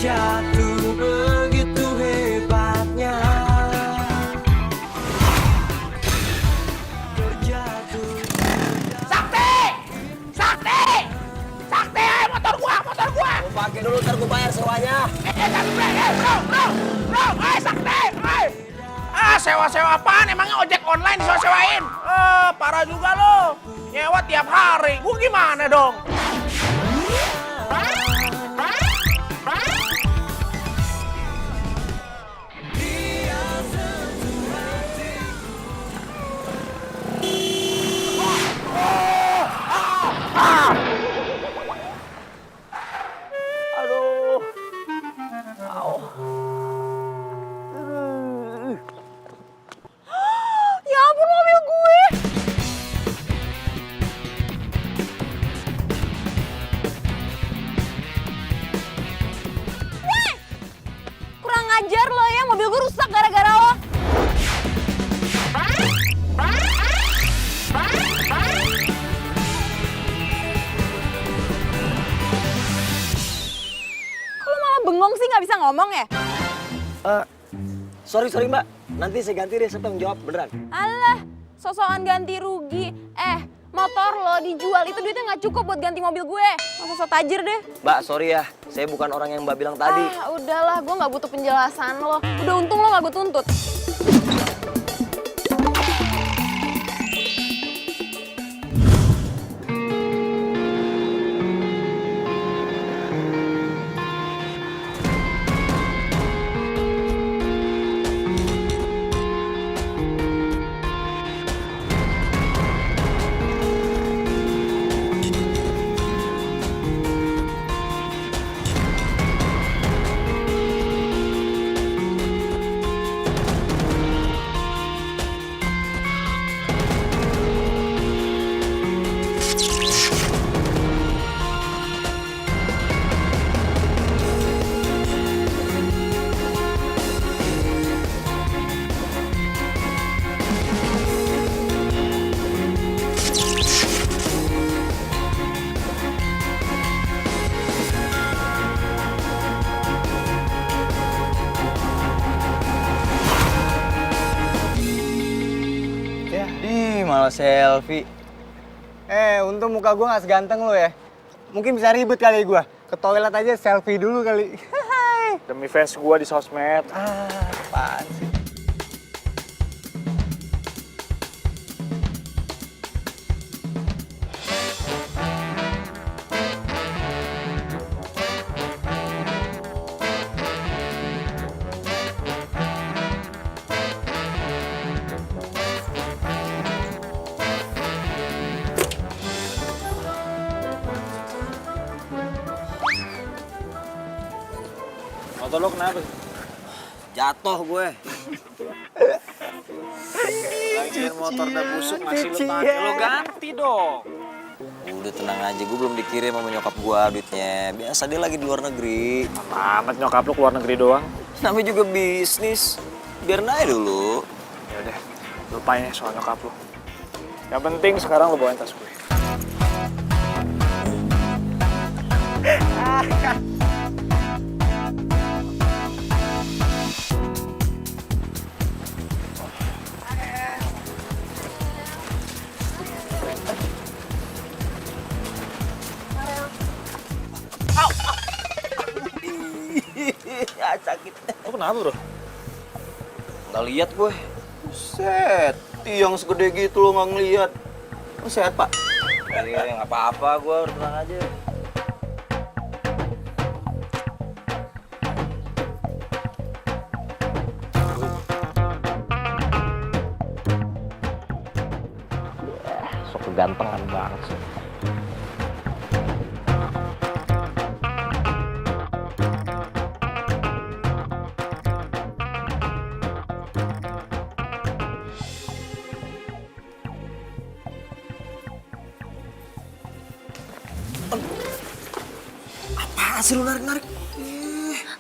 terjatuh begitu hebatnya. Terjatuh. Sakti! Sakti! Sakti, ayo motor gua! Mau pakai dulu ntar gue bayar sewanya. Bro, Sakti! Sewa-sewa apaan? Emangnya ojek online disewa-sewain? Parah juga lo. Nyewa tiap hari. Gua gimana dong? Aduh. Ya ampun, mobil gue. Weh! Kurang ajar lo ya, mobil gue rusak gara-gara lo. Kok lo malah bengong sih, nggak bisa ngomong ya? Sorry mbak, nanti saya ganti deh, siapa yang jawab beneran. Alah, sosokan ganti rugi. Motor lo dijual, itu duitnya nggak cukup buat ganti mobil gue. Masa so tajir deh. Mbak, sorry ya, saya bukan orang yang mbak bilang tadi. Udahlah, gue nggak butuh penjelasan lo. Udah untung lo nggak gue tuntut. Malah selfie. Untung muka gue gak seganteng lo ya. Mungkin bisa ribet kali gue. Ke toilet aja selfie dulu kali. Demi fans gue di sosmed. Apaan sih? Motor lo kenapa? Jatuh gue. Lagian motor udah busuk, masih lo pakai, lo ganti dong. Udah tenang aja, gue belum dikirim sama nyokap gue duitnya. Biasa dia lagi di luar negeri. Amat nyokap lo keluar negeri doang. Namanya juga bisnis. Biar naik dulu. Ya udah, lupain ya soal nyokap lo. Yang penting sekarang lo bawain tas gue. Sakit. Lo kenapa bro? Nggak lihat gue. Buset, tiang segede gitu lo nggak ngeliat. Lo sehat pak? Iya, nggak apa-apa gue, udah tenang aja. Sok kegantengan banget sih. Apaan sih lu narik-narik?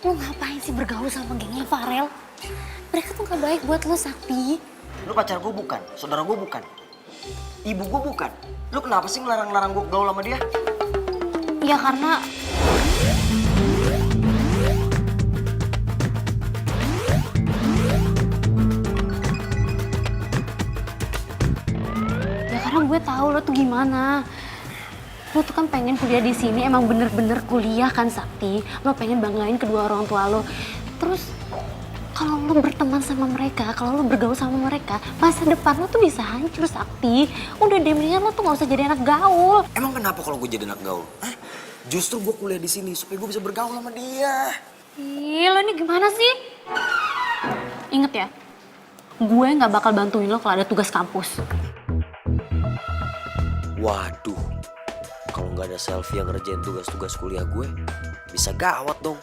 Lo ngapain sih bergaul sama gengnya Farel? Mereka tuh gak baik buat lo, Sakti. Lu pacar gue bukan, saudara gue bukan, ibu gue bukan. Lu kenapa sih ngelarang-larang gue gaul sama dia? Ya karena Karena gue tahu lo tuh gimana. Lo tuh kan pengen kuliah di sini, emang bener-bener kuliah kan Sakti. Lo pengen banggain kedua orang tua lo. Terus kalau lo berteman sama mereka, kalau lo bergaul sama mereka, masa depan lo tuh bisa hancur Sakti. Udah deh, mendingan lo tuh gak usah jadi anak gaul. Emang kenapa kalau gue jadi anak gaul? Hah? Justru gue kuliah di sini supaya gue bisa bergaul sama dia. Ih, lo ini gimana sih? Ingat ya, gue gak bakal bantuin lo kalau ada tugas kampus. Waduh, kalau nggak ada Selfie yang ngerjain tugas-tugas kuliah gue, bisa gawat dong.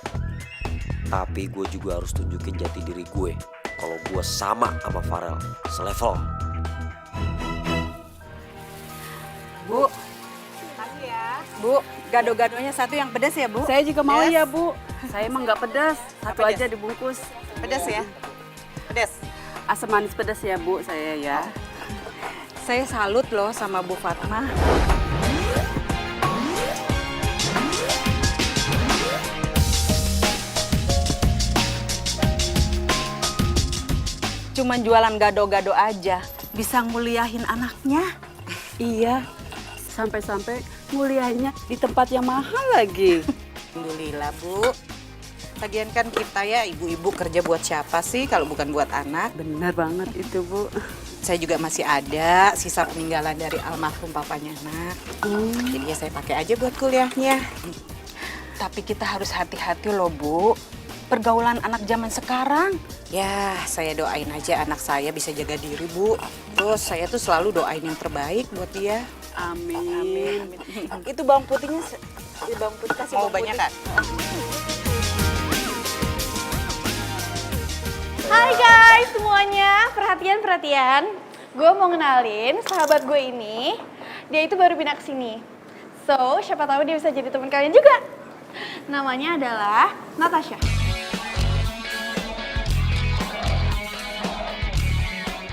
Tapi gue juga harus tunjukin jati diri gue kalau gue sama Farel, selevel. Bu, Bu, gado-gadonya satu yang pedas ya, Bu? Saya juga mau ya, Bu. Saya emang nggak pedas, satu aja dibungkus. Pedas ya? Pedas. Asam manis pedas ya, Bu, saya ya. Saya salut loh sama Bu Fatma. Cuman jualan gado-gado aja, bisa nguliahin anaknya. Iya, sampai-sampai nguliahnya di tempat yang mahal lagi. Alhamdulillah, Bu. Lagian kan kita ya ibu-ibu kerja buat siapa sih kalau bukan buat anak? Bener banget itu, Bu. Saya juga masih ada sisa peninggalan dari almarhum papanya anak. Jadi ya saya pakai aja buat kuliahnya. Tapi kita harus hati-hati loh, Bu. Pergaulan anak zaman sekarang. Ya, saya doain aja anak saya bisa jaga diri, Bu. Terus saya tuh selalu doain yang terbaik buat dia. Amin. Amin. Itu bawang putihnya, bawang putih kasih Mau bawang banyak, putih. Kak? Hai guys semuanya, perhatian. Gue mau ngenalin sahabat gue ini. Dia itu baru pindah ke sini. So, siapa tahu dia bisa jadi teman kalian juga. Namanya adalah Natasha.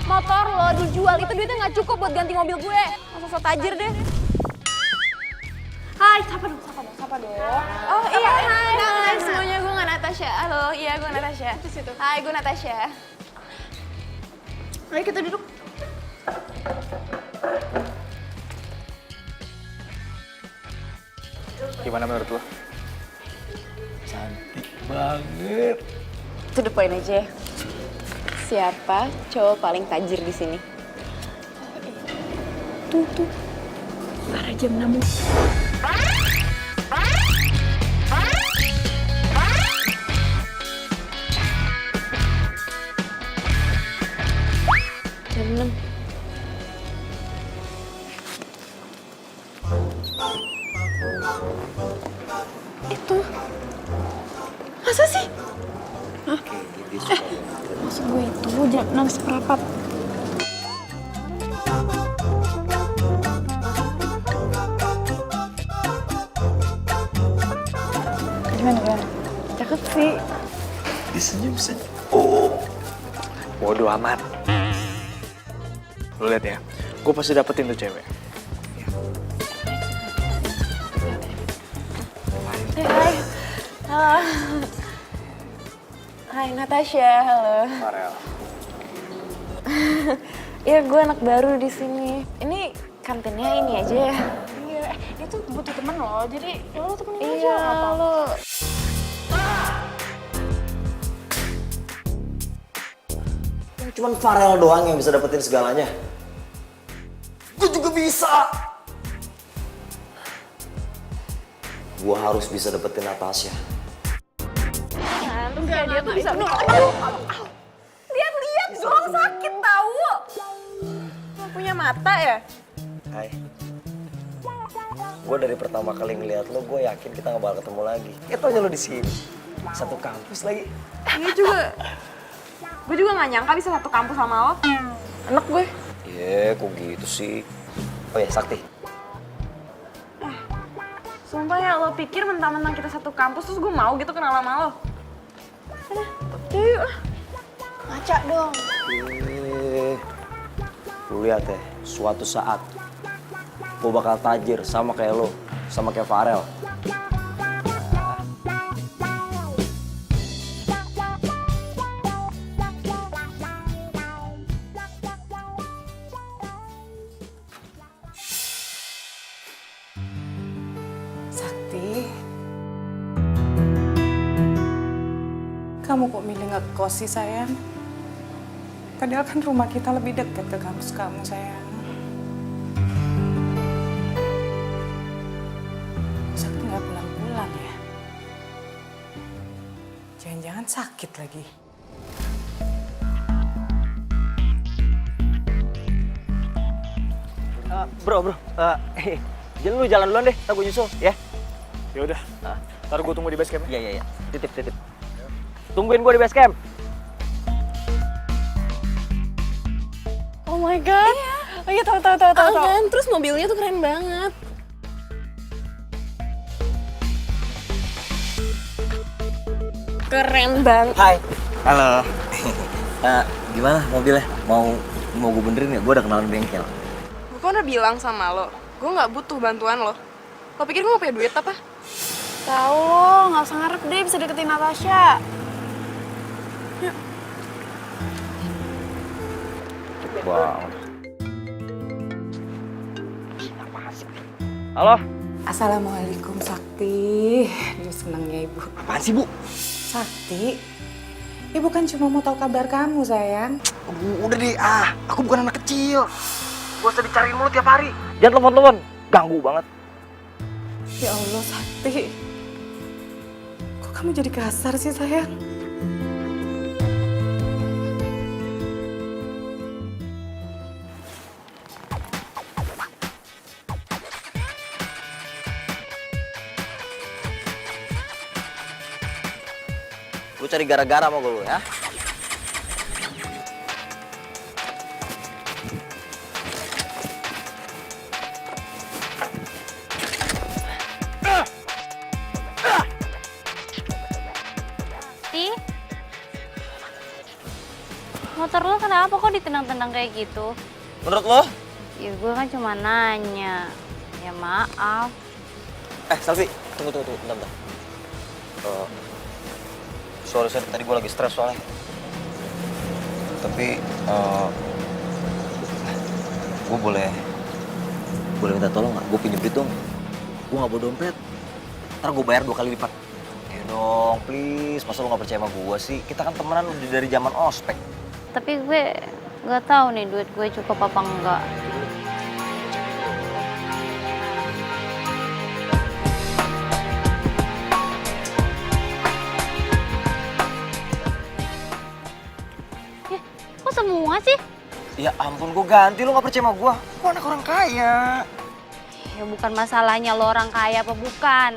Motor lo dijual, itu duitnya nggak cukup buat ganti mobil gue. Masa so tajir deh. Hai, sapa dong. Oh iya, hai semuanya, gue nggak Natasha. Halo, iya gue Natasha. Hai, gue Natasha. Ayo kita duduk. Gimana menurut lo? Cantik banget. To the point aja. Siapa cowok paling tajir di sini? Tuh. Para jam 6. Jam 6. Itu. Masa sih? Maksud gue itu jam 6 seperempat. Gimana? Cakep sih. Disenyum-senyum. Bodoh amat. Lo lihat ya, gue pasti dapetin tuh cewek. Hai. Halo. Hai Natasha, halo. Farel. Ya gue anak baru di sini. Ini kantinnya ini aja ya. Iya, dia tuh butuh temen loh. Jadi lo temenin aja. Iya, lo. Cuman Farel doang yang bisa dapetin segalanya. Gue juga bisa. Gue harus bisa dapetin Natasha. Enggak, dia tuh bisa. Lihat dong, sakit tahu. Gak punya mata ya? Hai. Gue dari pertama kali ngeliat lo, gue yakin kita gak bakal ketemu lagi. Taunya lo di sini. Satu kampus lagi. Iya juga. Gue juga gak nyangka bisa satu kampus sama lo. Enak gue. Kok gitu sih? Oh ya, Sakti. Sumpah ya, lo pikir mentang-mentang kita satu kampus terus gue mau gitu kenal sama lo? Yuk lah. Ngaca dong. Lu lihat ya, suatu saat gue bakal tajir sama kayak lo, sama kayak Farel. kamu kok milih ngekos sih sayang? Padahal kan rumah kita lebih dekat ke kampus kamu sayang. Sakti nggak pulang-pulang ya? Jangan-jangan sakit lagi. Bro, jangan lu jalan duluan deh, ntar gue nyusul ya. Ya udah. Ntar gue tunggu di base camp. Iya. Titip. Tungguin gue di base camp. Oh my god. Iya. Oh iya, tahu. Kan, terus mobilnya tuh keren banget. Keren banget. Hai. Halo. Gimana mobilnya? Mau gue benerin ya? Gue udah kenalan bengkel. Gue kan udah bilang sama lo, gue nggak butuh bantuan lo. Lo pikir gue nggak punya duit apa? Tahu lo, nggak usah ngarep deh bisa deketin Natasha. Wow. Halo. Assalamualaikum Sakti. Aduh senangnya ibu. Apaan sih, Bu? Sakti, ibu kan cuma mau tahu kabar kamu sayang. Udah deh, aku bukan anak kecil. Gua usah dicariin mulu tiap hari. Jangan telepon-telepon, ganggu banget. Ya Allah Sakti, kok kamu jadi kasar sih sayang? Lu cari gara-gara sama gue ya. Motor lo kenapa kok ditendang-tendang kayak gitu? Menurut lo? Ya gue kan cuma nanya. Ya maaf. Selfie, tunggu, bentar. Sorry, tadi gue lagi stres soalnya. Tapi, gue boleh minta tolong nggak? Gue pinjem duit dong. Gue nggak bawa dompet. Ntar gue bayar 2 kali lipat. Ayo dong, please. Masa lo nggak percaya sama gue sih? Kita kan temenan udah dari zaman ospek. Tapi gue nggak tahu nih duit gue cukup apa enggak. Kok semua sih? Ya ampun, gue ganti. Lo nggak percaya sama gue? Gue anak orang kaya. Ya bukan masalahnya lo orang kaya apa bukan.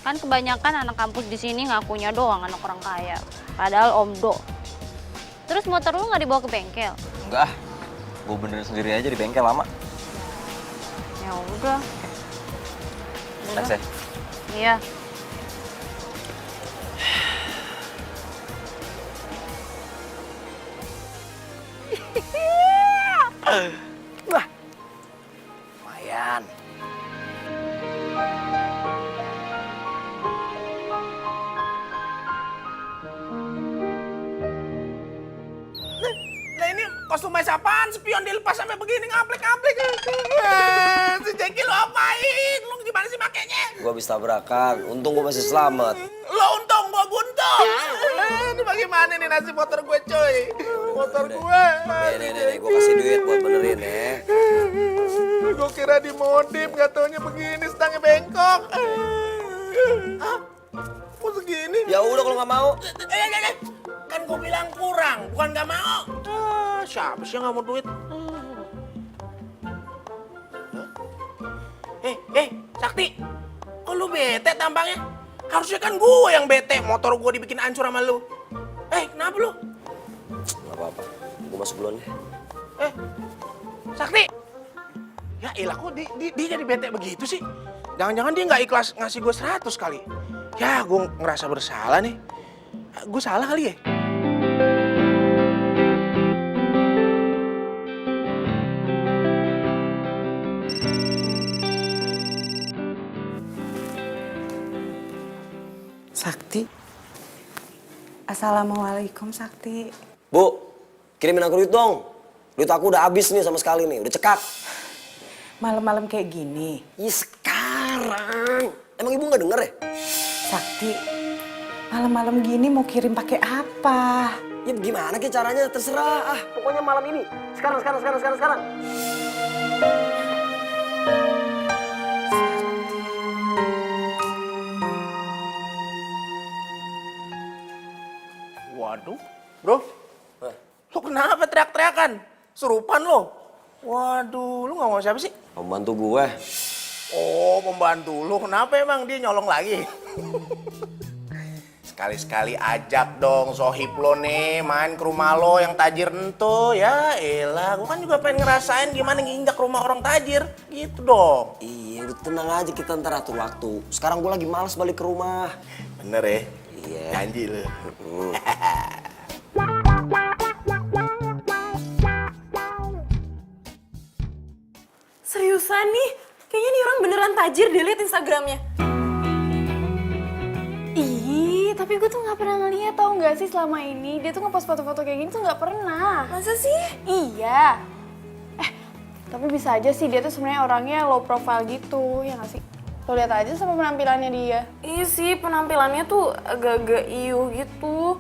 Kan kebanyakan anak kampus di sini ngakunya doang anak orang kaya. Padahal omdo. Terus motor lu nggak dibawa ke bengkel? Enggak, gue benerin sendiri aja di bengkel lama. Ya udah. Thanks ya. Iya. Lumayan. Nah ini kostum mes apaan? Spion dilepas sampai begini ngaplik-ngaplik. Si Jeki lo apain? Lo gimana sih makainya? Gue habis tabrakan, untung gue masih selamat. Lo untung, gua buntung. Ini bagaimana nih nasib motor gue cuy? Motor gue. Nih, gue kasih duit buat benerin ya. Gue kira dimodif, gak taunya begini, stangnya bengkok. Hah? Kok segini? Ya udah kalau nggak mau. Kan gue bilang kurang, bukan gak mau. Siapa sih yang gak mau duit? Sakti, kok lu bete tampangnya? Harusnya kan gue yang bete, motor gue dibikin hancur sama lu. Kenapa lu? Gak apa-apa, gue masuk duluan deh. Sakti! Ya ilah, kok dia jadi bete begitu sih? Jangan-jangan dia nggak ikhlas ngasih gue 100 kali. Ya, gue ngerasa bersalah nih. Gue salah kali ya? Sakti. Assalamualaikum Sakti. Bu, kirimin aku duit dong. Duit aku udah habis nih sama sekali nih, udah cekak. Malam-malam kayak gini. Ih sekarang. Emang ibu nggak denger ya? Sakti, Malam-malam gini mau kirim pakai apa? Ya gimana ke caranya terserah. Pokoknya malam ini. Sekarang. Waduh, bro. Lu kenapa teriak-teriakan? Serupan lo. Waduh, lu ngomong siapa sih? Pembantu gue. Oh, pembantu lu. Kenapa emang dia nyolong lagi? Sekali-sekali ajak dong sohib lo nih main ke rumah lo yang tajir ento. Ya elah, gue kan juga pengen ngerasain gimana nginjak rumah orang tajir. Gitu dong. Iya, udah tenang aja kita ntar atur waktu. Sekarang gue lagi males balik ke rumah. Bener ya? Iya. Janji lu. Seriusan nih? Kayaknya nih orang beneran tajir deh, liat Instagramnya. Ih, tapi gue tuh gak pernah ngeliat, tau gak sih selama ini. Dia tuh ngepost foto-foto kayak gini tuh gak pernah. Masa sih? Iya. Tapi bisa aja sih dia tuh sebenarnya orangnya low profile gitu, ya gak sih? Lo lihat aja sama penampilannya dia. Iya sih, penampilannya tuh agak-agak iuh gitu.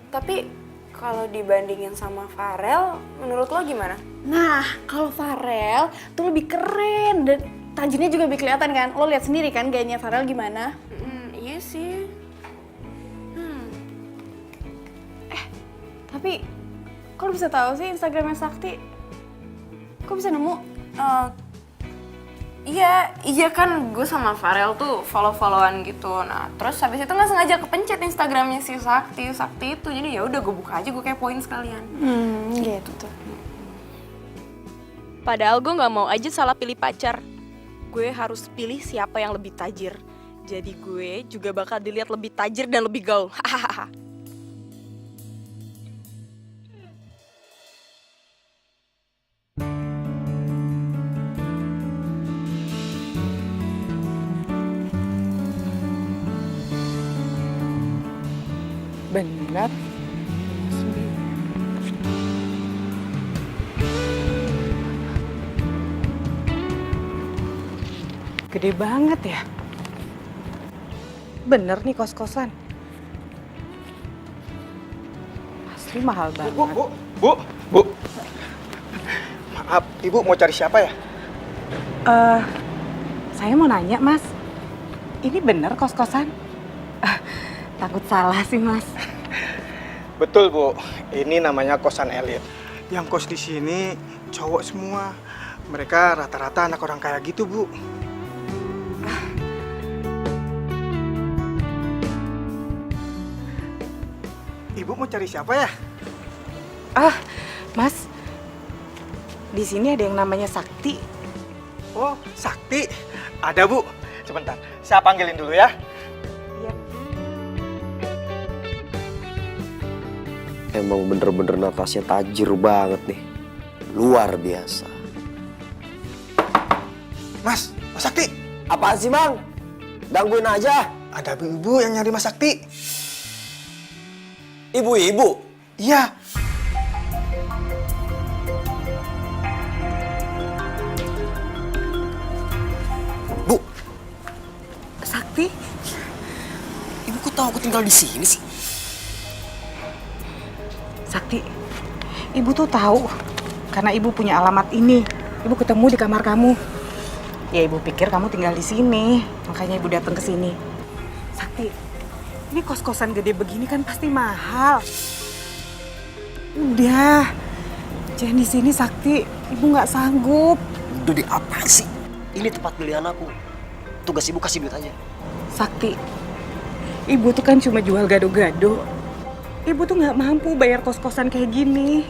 Tapi kalau dibandingin sama Farel, menurut lo gimana? Nah, kalau Farel tuh lebih keren dan tajirnya juga lebih kelihatan kan. Lo lihat sendiri kan gayanya Farel gimana? Iya sih. Tapi kok lo bisa tahu sih Instagramnya Sakti? Kok bisa nemu? Iya kan gue sama Farel tuh follow-followan gitu. Nah, terus habis itu nggak sengaja kepencet Instagramnya si Sakti itu. Jadi ya udah gue buka aja, gue kepoin sekalian. Gitu tuh. Padahal gue nggak mau aja salah pilih pacar. Gue harus pilih siapa yang lebih tajir. Jadi gue juga bakal dilihat lebih tajir dan lebih gaul. Hahaha. Bener. Gede banget ya. Bener nih kos-kosan. Asli mahal banget. Bu. Maaf, Ibu mau cari siapa ya? Saya mau nanya, Mas. Ini bener kos-kosan? Takut salah sih, Mas. Betul, Bu. Ini namanya kosan elit. Yang kos di sini cowok semua. Mereka rata-rata anak orang kaya gitu, Bu. Ibu mau cari siapa ya? Mas. Di sini ada yang namanya Sakti. Oh, Sakti. Ada, Bu. Sebentar, saya panggilin dulu ya. Iya. Emang bener-bener Natasha tajir banget nih. Luar biasa. Mas Sakti. Apaan sih, Bang? Gangguin aja. Ada ibu yang nyari Mas Sakti. Ibu-ibu. Iya. Bu, Sakti? ibu kok tahu aku tinggal di sini sih? Sakti, ibu tuh tahu karena ibu punya alamat ini. Ibu ketemu di kamar kamu. Ya ibu pikir kamu tinggal di sini, makanya ibu datang ke sini. Sakti, ini kos-kosan gede begini kan pasti mahal. Udah, jangan di sini Sakti. Ibu nggak sanggup. Udah di apa sih? Ini tempat pilihan aku. Tugas ibu kasih duit aja. Sakti, ibu tuh kan cuma jual gado-gado. Ibu tuh nggak mampu bayar kos-kosan kayak gini.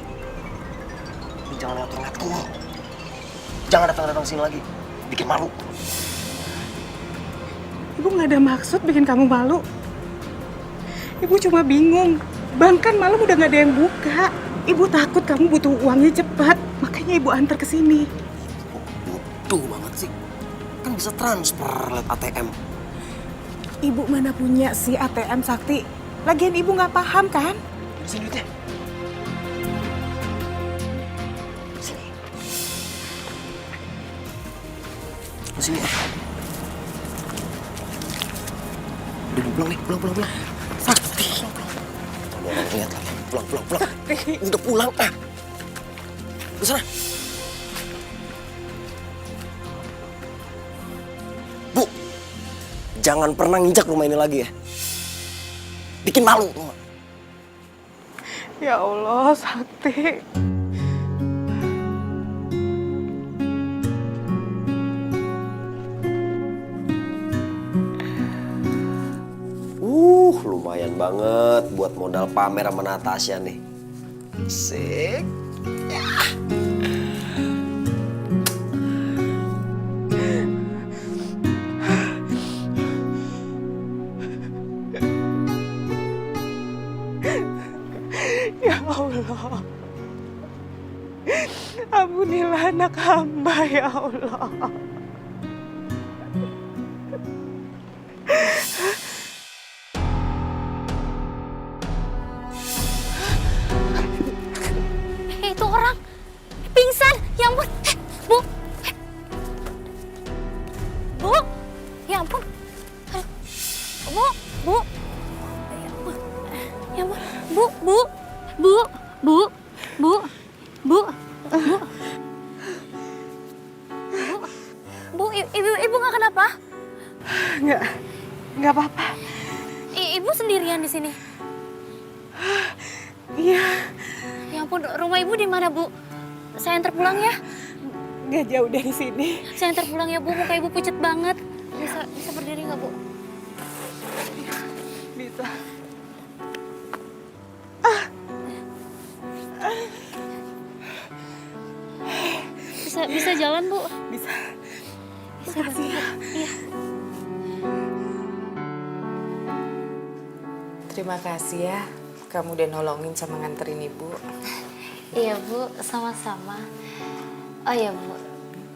Jangan ngatur-ngatur. Jangan datang-datang sini lagi. Bikin malu. Ibu nggak ada maksud bikin kamu malu. Ibu cuma bingung. Bank kan malam udah nggak ada yang buka. Ibu takut kamu butuh uangnya cepat. Makanya ibu antar ke sini. Bodoh banget sih. Kan bisa transfer lewat ATM. Ibu mana punya sih ATM Sakti? Lagian ibu nggak paham kan? Sini duitnya. Sini. Sini. Udah Pulang nih, pulang. Sakti. Ada orang lihat lagi. Pulang. Udah pulang ah. Ke sana. Bu, jangan pernah nginjak rumah ini lagi ya. Bikin malu. Ya Allah, Sakti. Lumayan banget buat modal pamer sama Natasha nih. Asik. Ya Allah. Ampunilah anak hamba, ya Allah. Itu orang pingsan. Ya ampun. Bu. Bu. Ya ampun. Aduh. Bu. Ya ampun. Ya ampun. Bu. Bu, ibu nggak kenapa? Nggak apa-apa. Ibu sendirian di sini. Iya, Ya ampun, rumah ibu di mana, Bu? Saya antar pulang ya. nggak jauh dari sini. Saya antar pulang ya, Bu. Muka ibu pucet banget. Bisa berdiri nggak, Bu? Bisa. Bisa jalan, Bu? Bisa. Bisa bantu, Bu. Iya. Terima kasih ya, kamu udah nolongin sama nganterin ibu. Iya, Bu. Sama-sama. Oh ya, Bu.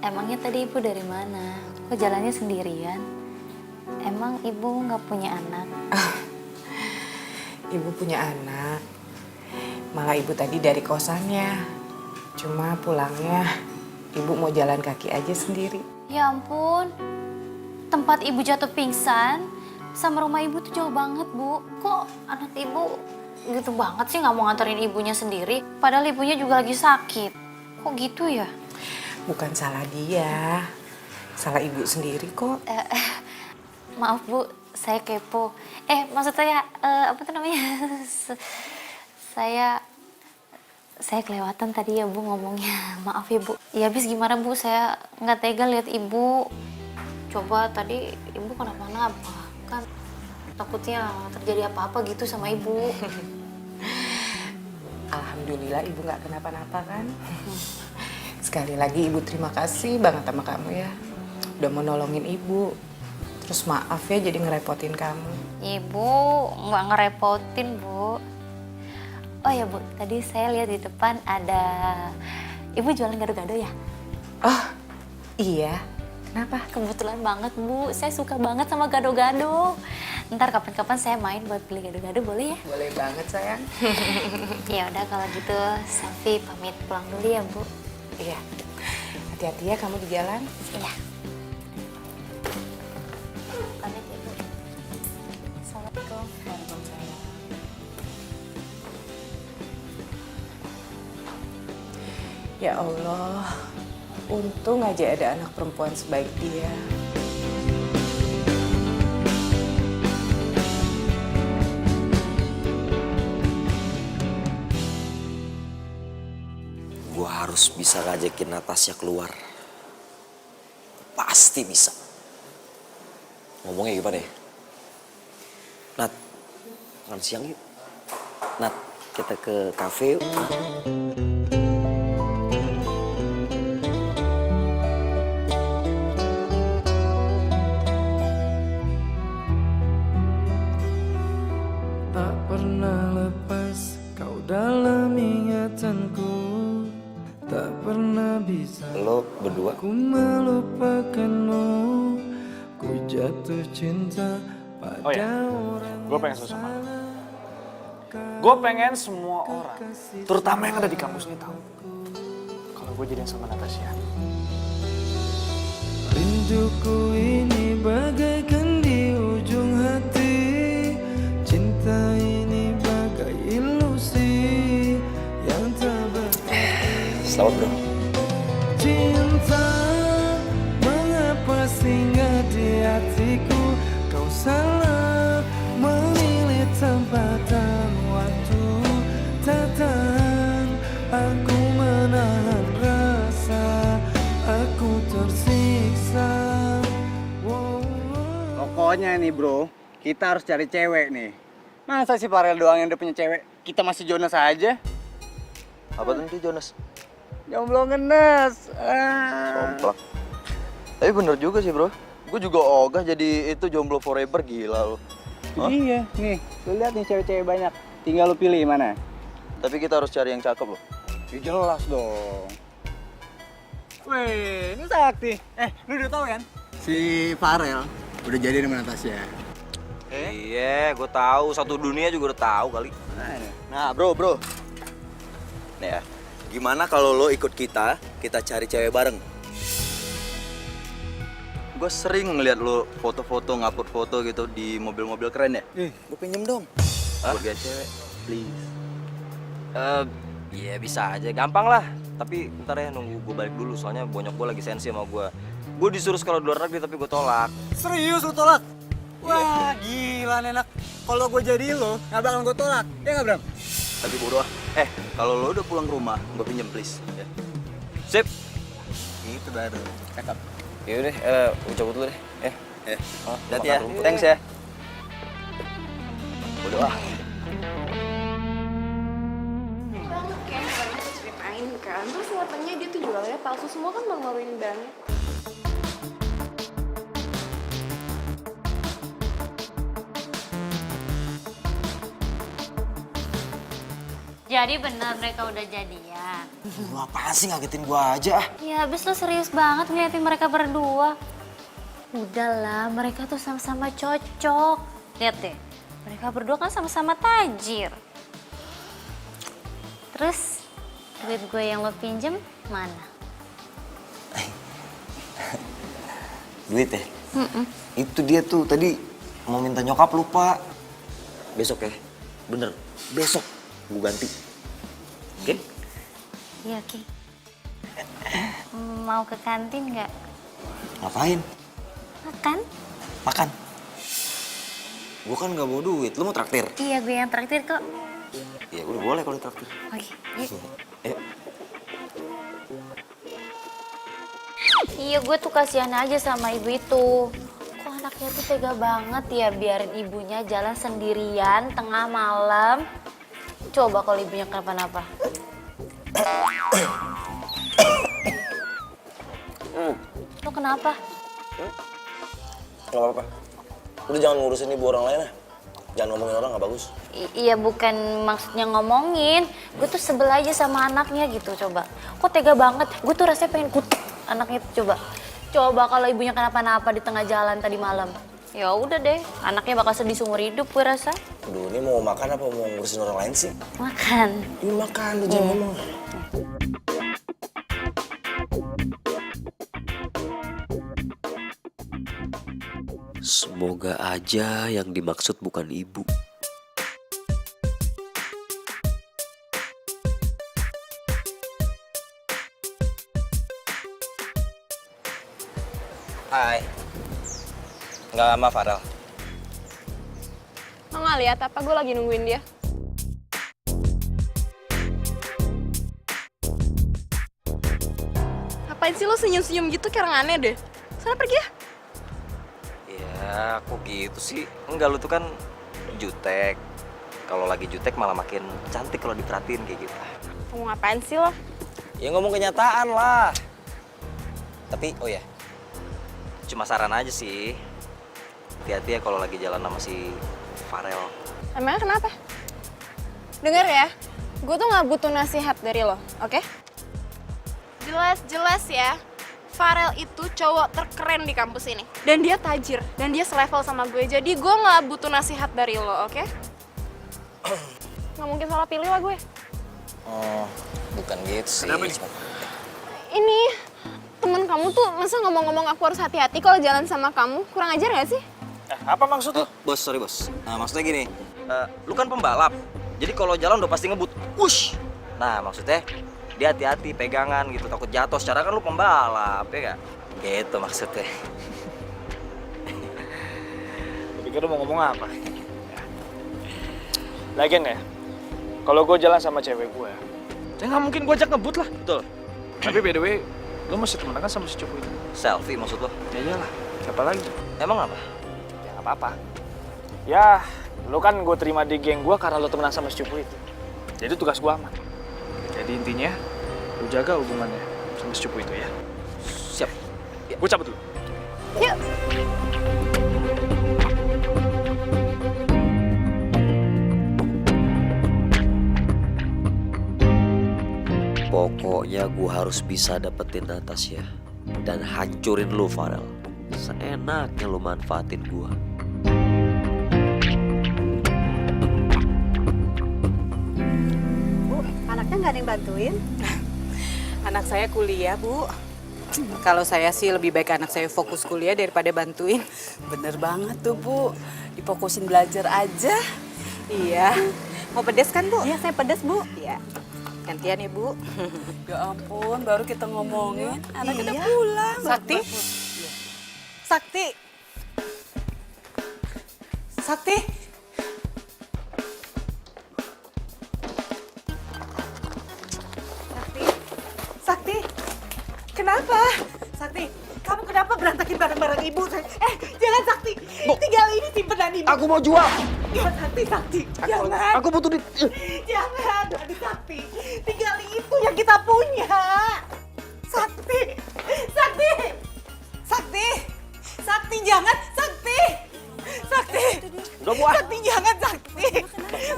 Emangnya tadi ibu dari mana? Kok jalannya sendirian? Emang ibu nggak punya anak? Ibu punya anak, malah ibu tadi dari kosannya. Cuma pulangnya ibu mau jalan kaki aja sendiri. Ya ampun. Tempat ibu jatuh pingsan sama rumah ibu tuh jauh banget, Bu. Kok anak ibu gitu banget sih nggak mau nganterin ibunya sendiri? Padahal ibunya juga lagi sakit. Kok gitu ya? Bukan salah dia, salah ibu sendiri kok. Maaf, Bu, saya kepo. Maksud saya, apa tuh namanya? Saya kelewatan tadi ya, Bu, ngomongnya. Maaf ya, Bu. Ya habis gimana, Bu? Saya nggak tega lihat ibu. Coba tadi ibu kenapa-napa. Kan takutnya terjadi apa-apa gitu sama ibu. Alhamdulillah ibu nggak kenapa-napa kan. Sekali lagi ibu terima kasih banget sama kamu ya. Udah mau nolongin ibu. Terus maaf ya jadi ngerepotin kamu. Ibu nggak ngerepotin, Bu. Oh ya, Bu, tadi saya lihat di depan ada ibu jualan gado-gado ya? Oh iya, kenapa? Kebetulan banget, Bu. Saya suka banget sama gado-gado. Ntar kapan-kapan saya main buat beli gado-gado, boleh ya? Boleh banget sayang. Ya udah kalau gitu, Safi pamit pulang dulu ya, Bu. Iya, hati-hati ya kamu di jalan. Iya. Pamit ya, Bu. Assalamualaikum. Ya Allah, untung aja ada anak perempuan sebaik dia. Gue harus bisa ngajakin Natasha keluar. Pasti bisa. Ngomongnya gimana ya? Nat, makan siang yuk. Nat, kita ke kafe yuk. Tak pernah lepas kau dalam ingatanku, tak pernah bisa Lo berdua? ku melupakanmu. Ku jatuh cinta pada Oh ya, orang gue pengen sama lo. Gue pengen semua orang, terutama yang ada di kampus ini tahu kalau gue jadian sama Natasha. rinduku ini bagaikan di ujung hati. Selamat bro. Cinta, mengapa singgah di hatiku? Kau salah memilih tempat dan waktu. Tak tahan aku menahan rasa, aku tersiksa. Pokoknya nih bro, kita harus cari cewek nih. Masa si Farel doang yang udah punya cewek? Kita masih Jonas aja. Apa tuh Jonas? Jomblo ngenes. Somplak. Tapi bener juga sih bro. Gue juga ogah jadi itu jomblo forever, gila lo. Iya, nih, lu lihat nih cewek-cewek banyak. Tinggal lu pilih mana. Tapi kita harus cari yang cakep loh. Ya jelas dong. Weh, ini Sakti. Lu udah tahu kan? Si Farel udah jadi sama Natasha. Iya, gue tahu. Satu dunia juga udah tahu kali. Nah bro. Nih ya, gimana kalau lo ikut kita cari cewek bareng? Gue sering ngeliat lo foto-foto, ngupload foto gitu di mobil-mobil keren ya. Gue pinjem dong. Buat gaya cewek, please. Iya bisa aja, gampang lah. Tapi ntar ya nunggu gue balik dulu, soalnya bonyok gue lagi sensi sama gue. Gue disuruh sekolah di luar negeri tapi gue tolak. Serius lu tolak? Wah, gila nih enak. Kalau gue jadi lo, nggak bakal gue tolak. Ya nggak, Bram? Tapi bodoh ah. Kalau lo udah pulang ke rumah, gue pinjem please. Ya. Sip. Itu baru. Cakep. Yaudah, gue cabut dulu deh. Hati ya. Thanks ya. Bodoh ah. Banget kayak yang kemarin aku ceritain kan. Terus katanya dia tuh jualannya palsu semua kan mengeluarin barangnya. Jadi benar mereka udah jadian. Lu apaan sih ngagetin gue aja? Ya abis lo serius banget ngeliatin mereka berdua. Udahlah, mereka tuh sama-sama cocok. Lihat deh, mereka berdua kan sama-sama tajir. Terus, duit gue yang lo pinjem mana? Duit ya? Itu dia tuh tadi mau minta nyokap lupa. Besok ya? Bener, besok gue ganti. Oke? Iya, oke. Mau ke kantin nggak? Ngapain? Makan? Makan. Gue kan gak bawa duit, lu mau traktir? Iya, gue yang traktir kok. Ya udah boleh kalau traktir. Oke, yuk. Ayo. Iya, gue tuh kasihan aja sama ibu itu. Kok anaknya tuh tega banget ya biarin ibunya jalan sendirian tengah malam. Coba kalau ibunya kenapa-napa. Lo kenapa? Gak apa-apa. Udah jangan ngurusin ibu orang lain ya. Jangan ngomongin orang gak bagus. Iya bukan maksudnya ngomongin. Gue tuh sebel aja sama anaknya gitu coba. Kok tega banget? Gue tuh rasanya pengen kutuk anaknya tuh coba. Coba kalau ibunya kenapa-napa di tengah jalan tadi malam. Ya udah deh, anaknya bakal sedih seumur hidup gue rasa. Aduh, ini mau makan apa mau ngurusin orang lain sih? Makan. Ini makan, lu jangan ngomong. Semoga aja yang dimaksud bukan ibu. Hai. Nggak sama Farel. Lo nggak lihat apa gue lagi nungguin dia? Ngapain sih lo senyum-senyum gitu kayak orang aneh deh? Sana pergi ya. Ya, kok gitu sih? Enggak, lu tuh kan jutek. Kalau lagi jutek malah makin cantik kalau diperhatiin kayak gitu. Kamu ngapain sih lo? Ya ngomong kenyataan lah. Tapi, oh ya, cuma saran aja sih. Hati-hati ya kalau lagi jalan sama si Farel. Emangnya kenapa? Dengar ya, gue tuh nggak butuh nasihat dari lo, oke? Jelas-jelas ya, Farel itu cowok terkeren di kampus ini. Dan dia tajir, dan dia selevel sama gue. Jadi gue nggak butuh nasihat dari lo, oke? Nggak mungkin salah pilih lah gue. Oh, bukan gitu sih. Ini, temen kamu tuh masa ngomong-ngomong aku harus hati-hati kalau jalan sama kamu? Kurang ajar nggak sih? Apa maksud lu? Bos, sorry bos. Nah, maksudnya gini, lu kan pembalap. Jadi kalau jalan udah pasti ngebut. Wush! Nah, maksudnya dia hati-hati pegangan gitu, takut jatuh. Secara kan lu pembalap, ya gak? Gitu maksudnya. Lu pikir lu mau ngomong apa? Lagian ya, kalau gue jalan sama cewek gue, ya nggak mungkin gue ajak ngebut lah. Betul. Tapi by the way, lu masih temenan kan sama si cupu itu? Selfie maksud lo? Ya iyalah, siapa lagi? Emang apa? Ya nggak apa-apa. Ya, lu kan gue terima di geng gue karena lu temenan sama si cupu itu. Jadi tugas gue aman. Jadi intinya, lu jaga hubungannya sama si cupu itu ya. Siap. Gue cabut dulu. Yuk. Pokoknya gue harus bisa dapetin Natasha dan hancurin lu, Farel. Seenaknya lu manfaatin gue. Bu, anaknya nggak ada yang bantuin? Anak saya kuliah, Bu. Kalau saya sih lebih baik anak saya fokus kuliah daripada bantuin. Bener banget tuh, Bu. Difokusin belajar aja. Iya. Mau pedes kan, Bu? Iya, saya pedes, Bu. Iya. Gantian ya, Bu. Ya ampun, baru kita ngomongin, anaknya udah Iya. pulang. Sakti? Sakti? Sakti? Sakti? Sakti? Kenapa? Sakti, kamu kenapa berantakin barang-barang ibu? Jangan Sakti, tinggal ini simpenan ibu. Aku mau jual. Ya Sakti, jangan. Aku butuh Jangan, aduh Sakti. Tinggal itu yang kita punya. Sakti, Sakti, Sakti, Sakti jangan, Sakti, Sakti. Udah buat. Sakti jangan, Sakti.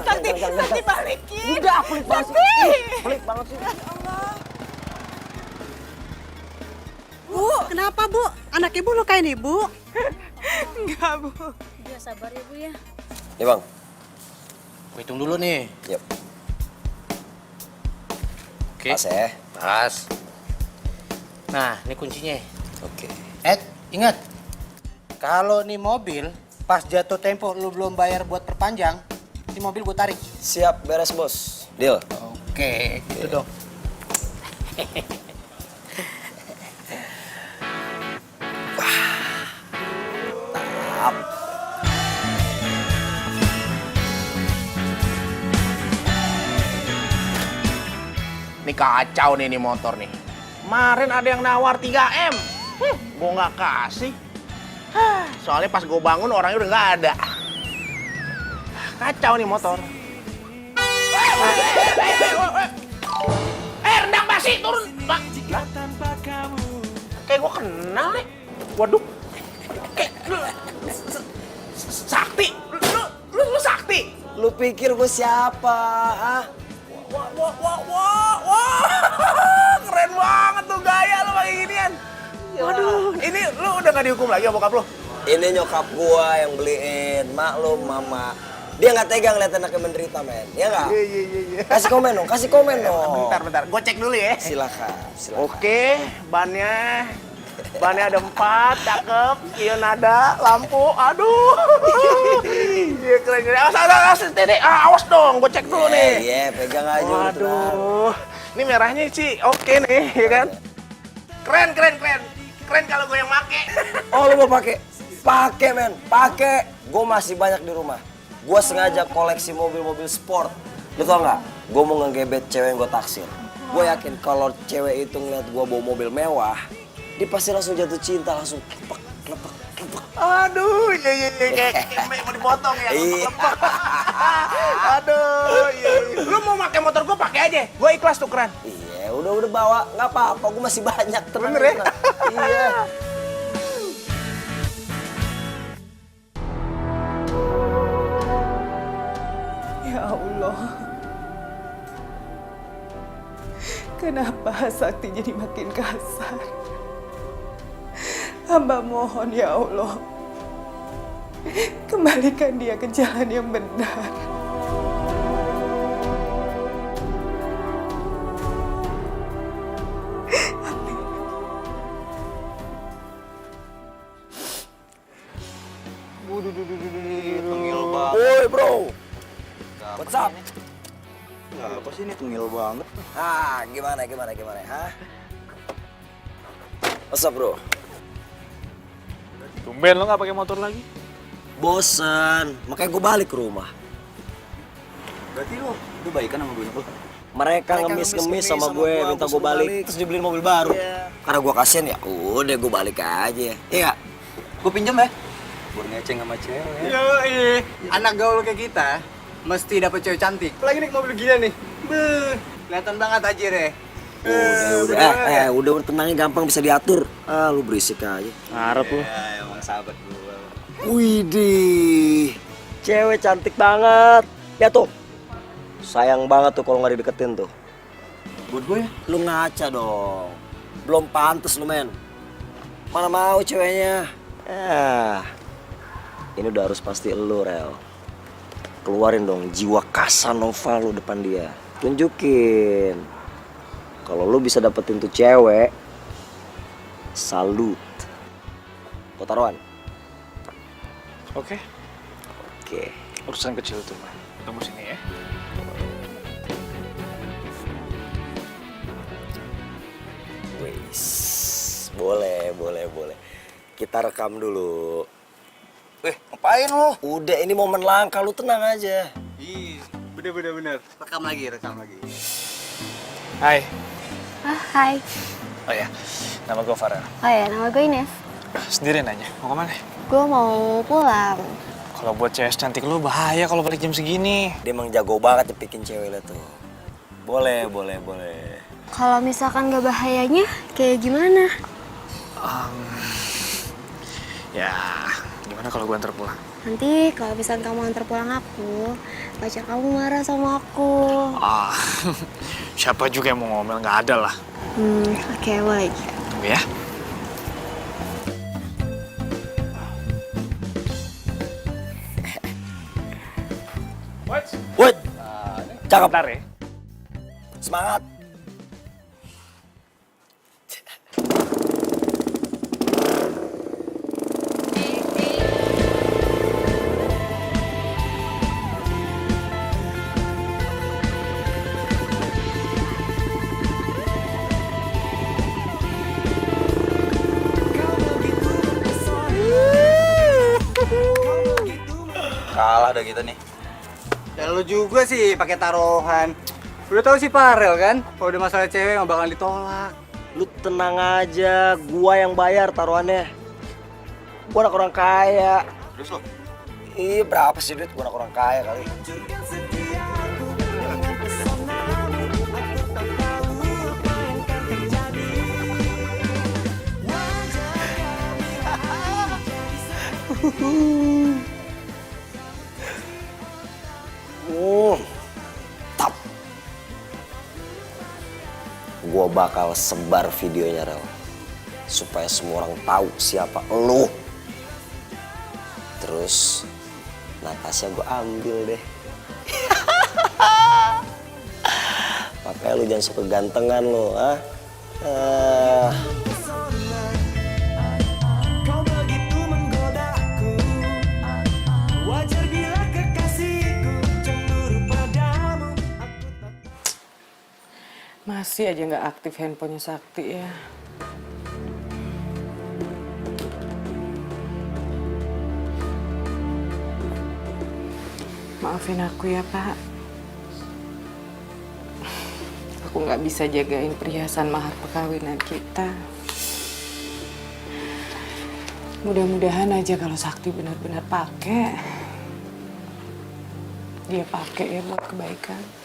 Sakti, Sakti balikin. Udah, pelit banget sih. Sakti. Pelit banget sih. Bu, kenapa, Bu? Anak ibu lukain ibu? Enggak, Bu. Ya sabar ya Bu ya. Nih bang. Gue hitung dulu nih. Yep. Oke. Pas ya. Pas. Nah, ini kuncinya. Oke. Ingat. Kalau nih mobil pas jatuh tempo lu belum bayar buat perpanjang, ini mobil gue tarik. Siap, beres bos. Deal. Oke, gitu dong. Ini kacau nih motor nih. Kemarin ada yang nawar 3M. Gue nggak kasih. Soalnya pas gue bangun orangnya udah nggak ada. Kacau nih motor. Rendang basi turun. Lah. Kayak gue kenal nih. Waduh. Kayak Sakti. Lu Sakti. Lu pikir gue siapa? Ah? Wah, keren banget tuh gaya lu kayak ginian. Waduh, ini lu udah gak dihukum lagi sama bokap lu? Ini nyokap gua yang beliin. Maklum mama. Dia nggak tega ngeliat anaknya menderita, men. Ya nggak? Iya. Kasih komen dong, kasih komen dong. Bentar. Gue cek dulu ya. Silakan. Oke, bannya ada 4, cakep. Ion ada, lampu, aduh. Iya keren. Awas dong, gue cek dulu nih. Iya, pegang aja. udah tenang. Waduh, ini merahnya sih oke nih, ya kan? Keren. Keren kalau gue yang make. Oh, lu mau pakai? Pakai, men. Pakai. Gue masih banyak di rumah. Gue sengaja koleksi mobil-mobil sport. Lu tau nggak? Gue mau ngegebet cewek yang gue taksir. Gue yakin kalau cewek itu ngeliat gue bawa mobil mewah, dia pasti langsung jatuh cinta, langsung klepek. Aduh, iya, kayak mau dipotong ya. Iya. Aduh, iya. Lu mau pakai motor gue pakai aja. Gue ikhlas tuh keren. Iya, udah bawa. Nggak apa-apa, gue masih banyak. Tenang, Bener ya? tenang. Iya. Ya Allah. Kenapa Sakti jadi makin kasar? Hamba mohon ya Allah. Kembalikan dia ke jalan yang benar. Tengil banget. Woi, bro. What's up? Apa sih? sih ini tengil banget. Ah, gimana, ha? What's up, bro? Tumben lo nggak pakai motor lagi? Bosan, makanya gue balik ke rumah. Berarti lo udah baikan sama gue nyokap? Mereka ngemis-ngemis sama gue, minta gue balik, terus dibeliin mobil baru. Karena gue kasihan ya, udah gue balik aja. Iya. Gue pinjam ya? Buat ngeceng sama cewek. Yoi, anak gaul kayak kita mesti dapet cewek cantik. Apalagi naik mobil gila nih. Beuh, kelihatan banget aja deh. Udah tenangnya gampang bisa diatur. Ah, lu berisik aja. Ngarep lo. Ya, emang sahabat gue. Widih, cewek cantik banget. Ya tuh, sayang banget tuh kalau nggak dideketin tuh. Buat gue ya? Lu ngaca dong, belum pantas lu men. Mana mau ceweknya? Ini udah harus pasti lu, Rel. Keluarin dong jiwa Casanova lu depan dia. Tunjukin kalau lu bisa dapetin tuh cewek. Salut. Kau taruhan? Oke. Oke. Urusan kecil tuh, Bang. Tunggu sini ya. Wis, boleh. Kita rekam dulu. Ngapain lo? Udah, ini momen langka, lu tenang aja. Ih, bener. Rekam lagi. Hai. Hai. Oh ya, nama gue Farel. Oh ya, nama gue Ines. Sendiri nanya, mau kemana? Gue mau pulang. Kalau buat cewek cantik lu bahaya kalau balik jam segini. Dia emang jago banget nyepikin cewek lu tuh. Boleh. Kalau misalkan gak bahayanya, kayak gimana? Ya, gimana kalau gue antar pulang? Nanti kalau misalkan kamu antar pulang aku, pacar kamu marah sama aku. Siapa juga yang mau ngomel, nggak ada lah. Oke, boleh. Tunggu ya. Wait, cakep. Bentar ya. Semangat. Kalah dah kita nih. Dan lu juga sih pakai taruhan. Udah tahu sih Farel kan, kalau udah masalah cewek nggak bakal ditolak. Lu tenang aja, gua yang bayar taruhannya. Gua anak orang kaya. Terus lo? Ih, berapa sih duit? Gua anak orang kaya kali. Tap. Gua bakal sebar videonya, Rel. Supaya semua orang tahu siapa lu. Terus Natasha gua ambil deh. Makanya lu jangan suka gantengan lu, ah. Masih aja nggak aktif handphonenya Sakti ya. Maafin aku ya Pak. Aku nggak bisa jagain perhiasan mahar perkawinan kita. Mudah-mudahan aja kalau Sakti benar-benar pakai, dia pakai ya buat kebaikan.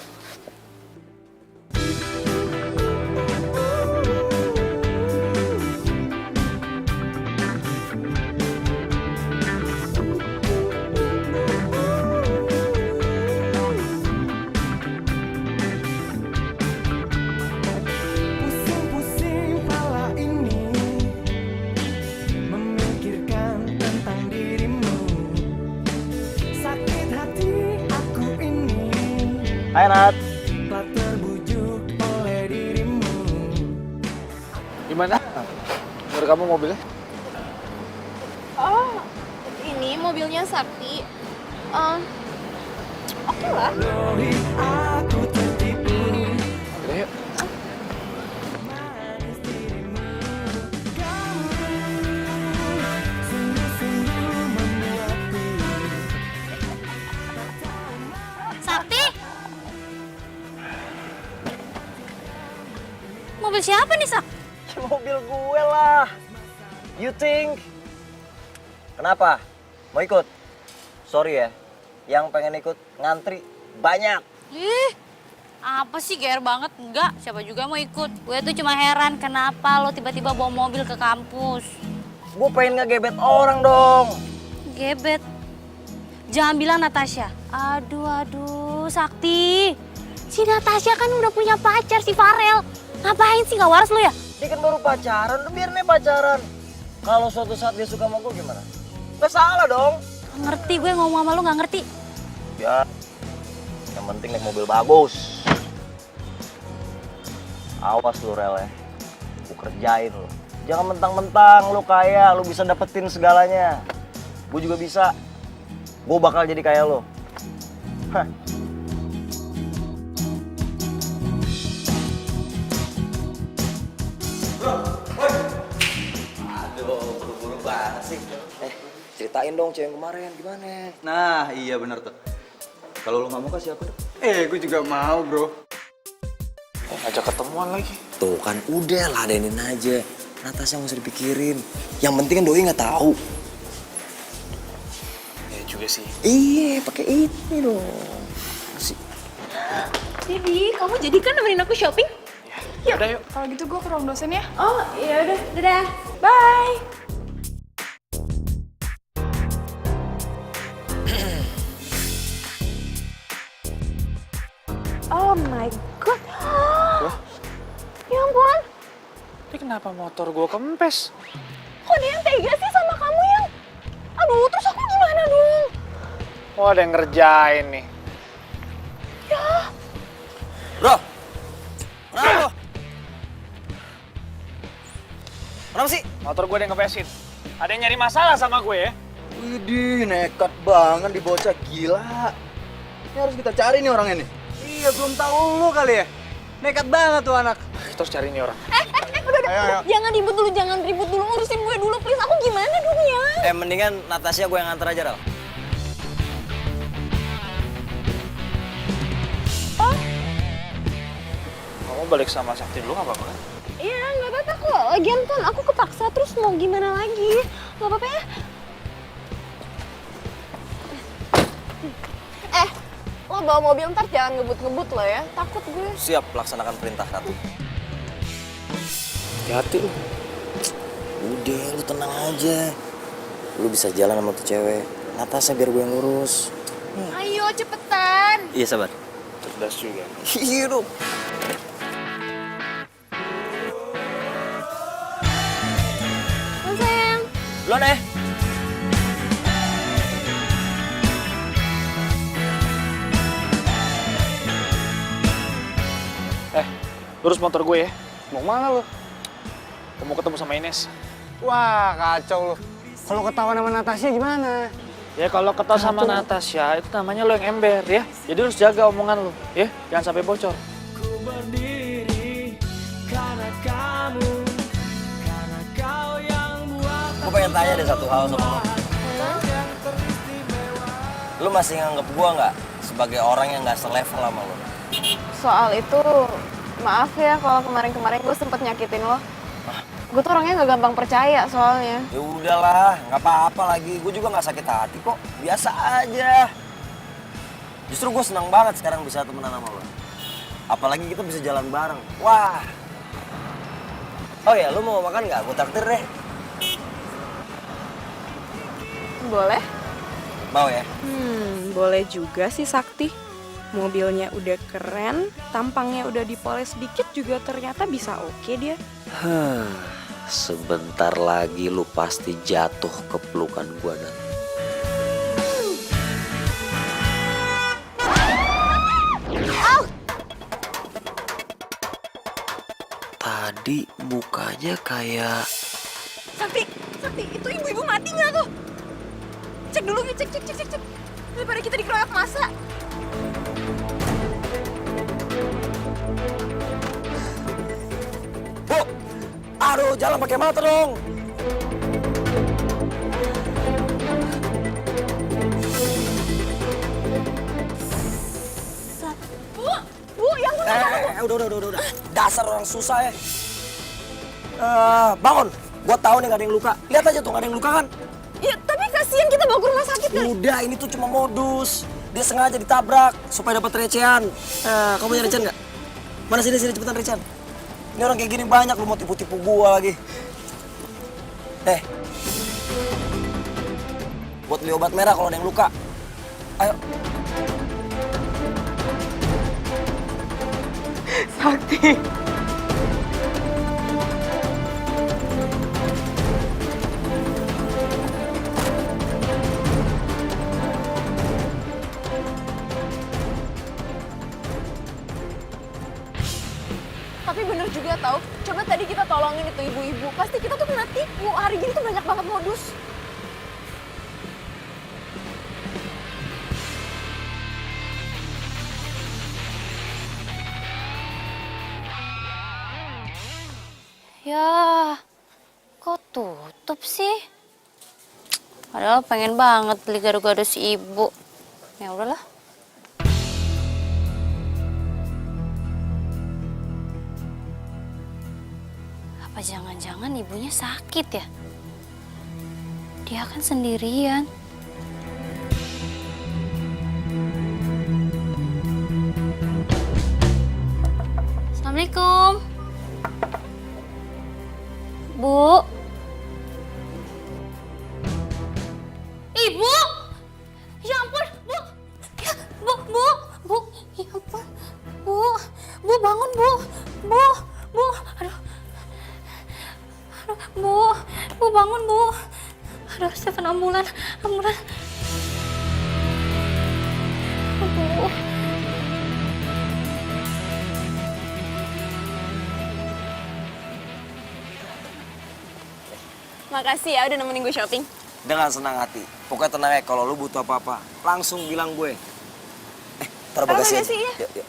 Hai Nat. Gimana? Menurut kamu mobilnya? Oh, ini mobilnya Sakti. Oke lah. siapa nih, Sak? Mobil gue lah. You think? Kenapa? Mau ikut? Sorry ya, yang pengen ikut ngantri banyak. Ih, apa sih GR banget? Enggak, siapa juga mau ikut. Gue tuh cuma heran kenapa lo tiba-tiba bawa mobil ke kampus. Gue pengen ngegebet orang dong. Gebet. Jangan bilang Natasha. Aduh, Sakti. Si Natasha kan udah punya pacar, si Farel. Ngapain sih, gak waras lo ya? Dia kan baru pacaran, udah biarin dia pacaran. Kalau suatu saat dia suka sama gue gimana? Gak salah dong. Gak ngerti, gue ngomong sama lo gak ngerti. Ya, yang penting naik mobil bagus. Awas lu Rel ya, gue kerjain lu. Jangan mentang-mentang lu kaya, lu bisa dapetin segalanya. Gue juga bisa. Gue bakal jadi kaya lu. Hah. Aduh, buru-buru banget sih. Ceritain dong cewek yang kemarin, gimana? Nah, iya bener tuh. Kalau lu nggak mau kasih aku dong. Gue juga mau, bro. Ngajak ketemuan lagi. Tuh kan udah ladenin aja. Natasha nggak usah dipikirin. Yang penting kan doi nggak tahu. Ya juga sih. Iya, pakai ini dong. Si. Didi, kamu jadi kan nemenin aku shopping? Ya, udah yuk. Kalau gitu gue ke ruang dosen ya. Oh, iya udah. Dadah. Bye. Oh my god. Ya ampun. Ini kenapa motor gue kempes? Kok dia yang tega sih sama kamu yang? Aduh, terus aku gimana dong? Oh, ada yang ngerjain nih. Bro, kenapa? Kenapa sih? Motor gue ada yang ngepesin. Ada yang nyari masalah sama gue ya? Widih, nekat banget di bocah, gila. Ini harus kita cari nih orangnya nih. Iya, belum tahu lu kali ya. Nekat banget tuh anak. Kita harus cari nih orang. Udah. Ayo. Jangan ribut dulu. Urusin gue dulu, please. Aku gimana dong ya? Mendingan Natasha gue yang nganter aja, Ral. Kamu balik sama Sakti dulu gak apa-apa kan? Iya, nggak apa-apa kok. Lagian kan aku kepaksa, terus mau gimana lagi? Nggak apa-apa ya? Lo bawa mobil ntar jangan ngebut-ngebut lo ya. Takut gue. Siap, laksanakan perintah Ratu. Hati-hati lu. Udah, lu tenang aja. Lu bisa jalan sama tuh cewek. Natasha biar gue yang ngurus. Ayo, cepetan. Iya, sabar. Cerdas juga. Iya dong. Sayang. Duluan ya. Lurus motor gue ya. Mau mana lu? Gue mau ketemu sama Ines. Wah, kacau lu. Kalau ketahuan sama Natasha gimana? Ya kalau ketawa sama Natasha, itu namanya lo yang ember ya. Jadi lu harus jaga omongan lu ya. Jangan sampai bocor. Ku berdiri karena kamu, karena kau yang buat Gue pengen tanya deh satu hal sama lo. Lu masih nganggep gue nggak sebagai orang yang nggak selevel sama lo? Soal itu, maaf ya kalau kemarin-kemarin gue sempet nyakitin lo. Gue tuh orangnya nggak gampang percaya soalnya. Ya udahlah, nggak apa-apa lagi. Gue juga nggak sakit hati kok. Biasa aja. Justru gue senang banget sekarang bisa temenan sama lo. Apalagi kita bisa jalan bareng. Wah. Oh ya, lu mau makan nggak? Gue traktir deh. Boleh? Mau ya? Boleh juga sih Sakti. Mobilnya udah keren, tampangnya udah dipoles dikit juga ternyata bisa oke dia. Sebentar lagi lu pasti jatuh ke pelukan gue dan. Tadi mukanya kayak... Sakti, itu ibu-ibu mati nggak tuh? Cek dulu, cek. Daripada kita dikeroyok masa. Bu, aduh jalan pakai mata dong. Bu, yang Udah. Dasar orang susah ya. Bangun. Gua tahu nih gak ada yang luka. Lihat aja tuh gak ada yang luka kan? Ya, tapi kasihan kita bawa ke rumah sakit kan? Udah, ini tuh cuma modus. Dia sengaja ditabrak supaya dapat recehan. Kamu punya recehan nggak? Mana sini cepetan recehan. Ini orang kayak gini banyak, lu mau tipu-tipu gua lagi. Buat beli obat merah kalau ada yang luka. Ayo. Sakti. Tapi bener juga tau, coba tadi kita tolongin itu ibu-ibu. Pasti kita tuh kena tipu, hari gini tuh banyak banget modus. Ya, kok tutup sih? Padahal pengen banget beli gado-gado si ibu. Ya udahlah. Apa jangan-jangan ibunya sakit ya? Dia kan sendirian. Assalamualaikum. Bu. Ibu. Ya ampun, Bu. Ya, Bu. Ya ampun. Bu bangun, Bu. Bu. Aduh. Bu bangun, Bu. Aduh, Stefan ambulan. Bu. Makasih ya udah nemenin gue shopping. Dengan senang hati. Pokoknya tenang ya, kalau lu butuh apa-apa, langsung bilang gue. Taruh bagasi aja. Ya. Yuk.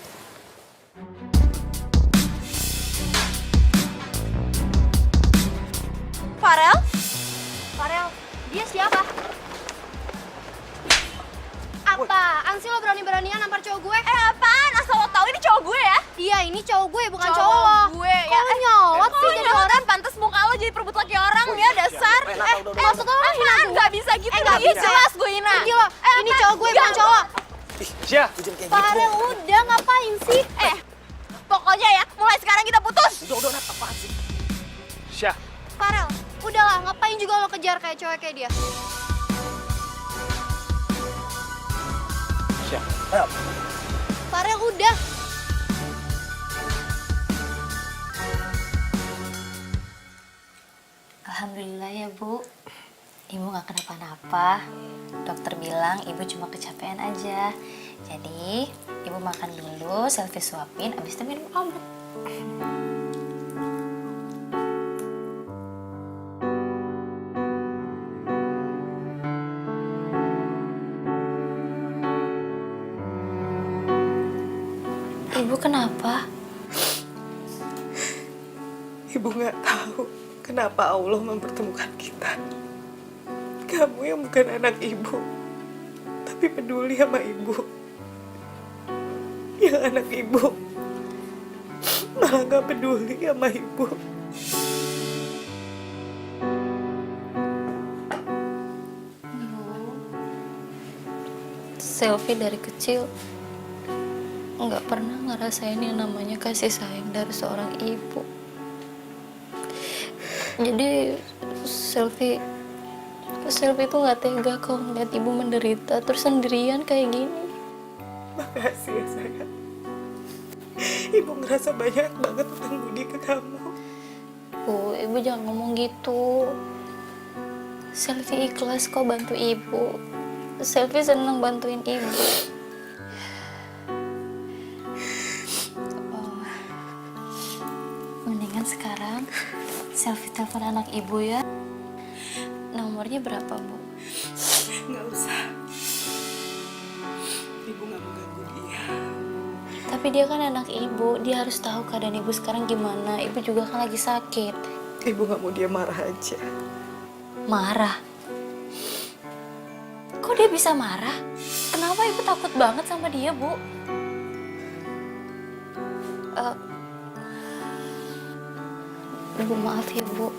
Farel? Farel, dia siapa? Apaan sih lo berani-beranian nampar cowok gue? Apaan? Asal lo tahu ini cowok gue ya? Iya, ini cowok gue, bukan cowok lo. Gue ya. Kok lo nyolot sih jadi orang? Pantes muka lo jadi perebut laki orang ya, dasar. Maksud lo hina gue? Nggak bisa gitu. Nggak Iya, bisa. jelas gue hina. Pergi lo, ini cowok gue, bukan cowok. Syah, Farel, udah ngapain sih? Pokoknya ya, mulai sekarang kita putus. Udah, apaan sih? Syah. Farel, udahlah, ngapain juga lo kejar kayak cowok kayak dia? Syah. Ayo. Farel, udah. Alhamdulillah ya, Bu. Ibu gak kenapa-napa. Dokter bilang ibu cuma kecapean aja. Jadi, ibu makan dulu, selfie suapin, abis itu minum obat. Ibu kenapa? Ibu nggak tahu kenapa Allah mempertemukan kita. Kamu yang bukan anak ibu, tapi peduli sama ibu. Yang anak ibu malah nggak peduli sama ibu. Selfie dari kecil nggak pernah ngerasain yang namanya kasih sayang dari seorang ibu. Jadi Selfie tuh nggak tega kalau ngeliat ibu menderita terus sendirian kayak gini. Makasih ya sayang. Ibu ngerasa banyak banget utang budi ke kamu. Bu, ibu jangan ngomong gitu. Selfie ikhlas kok bantu ibu. Selfie seneng bantuin ibu. Mendingan sekarang Selfie telepon anak ibu ya. Nomornya berapa, Bu? Nggak usah. Ibu nggak mau ganggu dia. Tapi dia kan anak ibu, dia harus tahu keadaan ibu sekarang gimana. Ibu juga kan lagi sakit. Ibu nggak mau dia marah aja. Marah? Kok dia bisa marah? Kenapa ibu takut banget sama dia, Bu? Ibu maaf ya, Bu. Bu.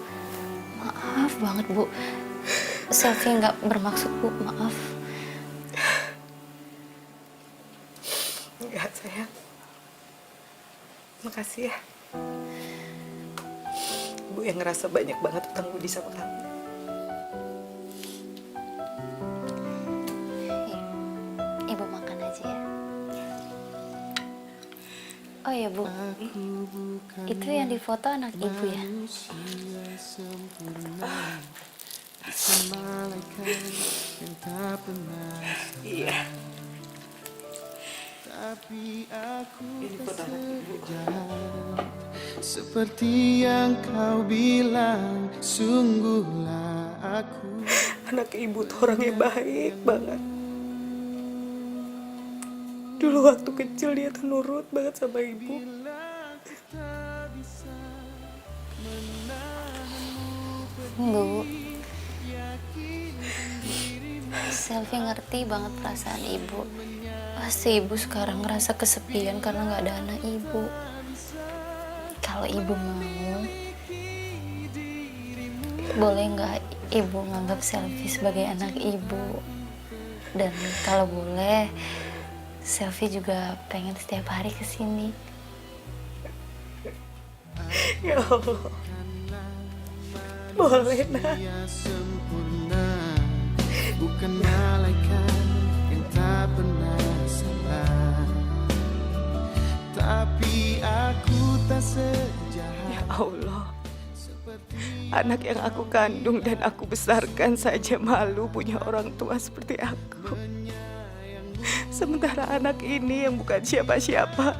Maaf banget, Bu. Selfie nggak bermaksud, Bu. Maaf. Enggak, sayang. Makasih ya. Bu yang ngerasa banyak banget utang budi sama kamu. Ibu makan aja ya. Oh ya, Bu. Itu yang difoto anak Ibu ya? Iya. Ini foto anak Ibu. Seperti yang kau bilang, sungguhlah aku. Anak Ibu tuh orangnya baik banget. Dulu waktu kecil dia tuh nurut banget sama Ibu. Bu, Selfie ngerti banget perasaan Ibu. Pasti Ibu sekarang ngerasa kesepian karena nggak ada anak Ibu. Kalau Ibu mau, boleh nggak Ibu nganggap Selfie sebagai anak Ibu? Dan kalau boleh, Selfie juga pengen setiap hari kesini. Ya Allah. Boleh, Nak. Sempurna, bukan malaikat yang tak pernah salah. Tapi aku tak sejahat. Ya Allah. Anak yang aku kandung dan aku besarkan saja malu punya orang tua seperti aku. Sementara anak ini yang bukan siapa-siapa